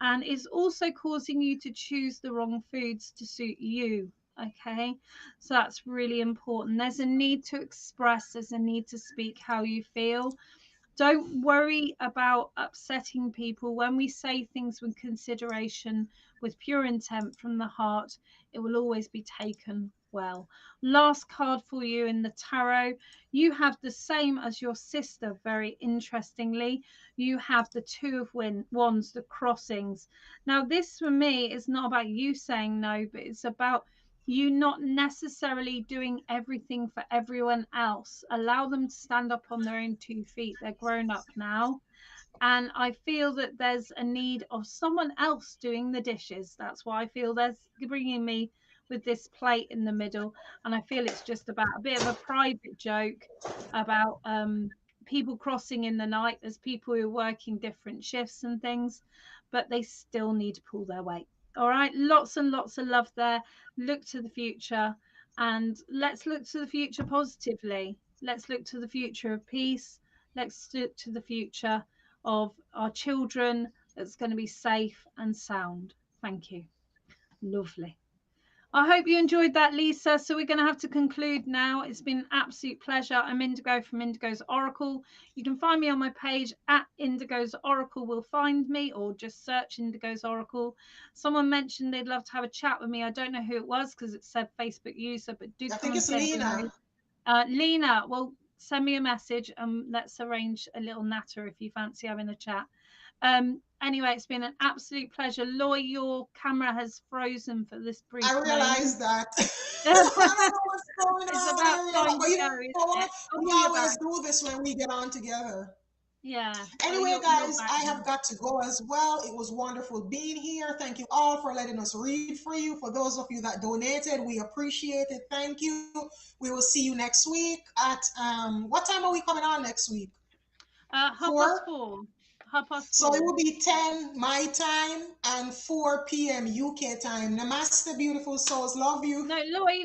and it's also causing you to choose the wrong foods to suit you. Okay, so that's really important. There's a need to express, there's a need to speak how you feel. Don't worry about upsetting people. When we say things with consideration, with pure intent from the heart, it will always be taken well. Last card for you in the tarot. You have the same as your sister, very interestingly. You have the Two of Wands, the crossings. Now, this for me is not about you saying no, but it's about you not necessarily doing everything for everyone else. Allow them to stand up on their own 2 feet. They're grown up now. And I feel that there's a need of someone else doing the dishes. That's why I feel there's bringing me with this plate in the middle. And I feel it's just about a bit of a private joke about people crossing in the night. There's people who are working different shifts and things, but they still need to pull their weight. All right, lots and lots of love there. Look to the future, and let's look to the future positively. Let's look to the future of peace. Let's look to the future of our children that's going to be safe and sound. Thank you. Lovely. I hope you enjoyed that, Lisa. So we're going to have to conclude now. It's been an absolute pleasure. I'm Indigo from Indigo's Oracle. You can find me on my page at Indigo's Oracle. Will find me, or just search Indigo's Oracle. Someone mentioned they'd love to have a chat with me. I don't know who it was because it said Facebook user, but do I come think and it's say hello. Lena. Lena, well, send me a message and let's arrange a little natter if you fancy having a chat. Anyway, it's been an absolute pleasure. Loy, your camera has frozen for this brief I moment. realize that. I don't It's know what's going on. about I realize, time but to you go, know isn't what? it? Oh, We you're always back. do this when we get on together. Yeah. Oh, Anyway, you're guys, back I have now. got to go as well. It was wonderful being here. Thank you all for letting us read for you. For those of you that donated, we appreciate it. Thank you. We will see you next week at what time are we coming on next week? Half past 4. four. Half past So it four. will be 10 my time and 4 p.m. UK time. Namaste, beautiful souls. Love you. No, Loy.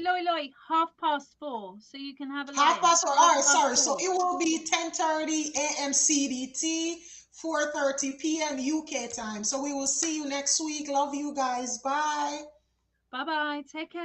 4:30. So you can have a Half lie-in. past 4. Half All right, past sorry. So four. it will be 10:30 a.m. CDT, 4:30 p.m. UK time. So we will see you next week. Love you guys. Bye. Bye bye. Take care.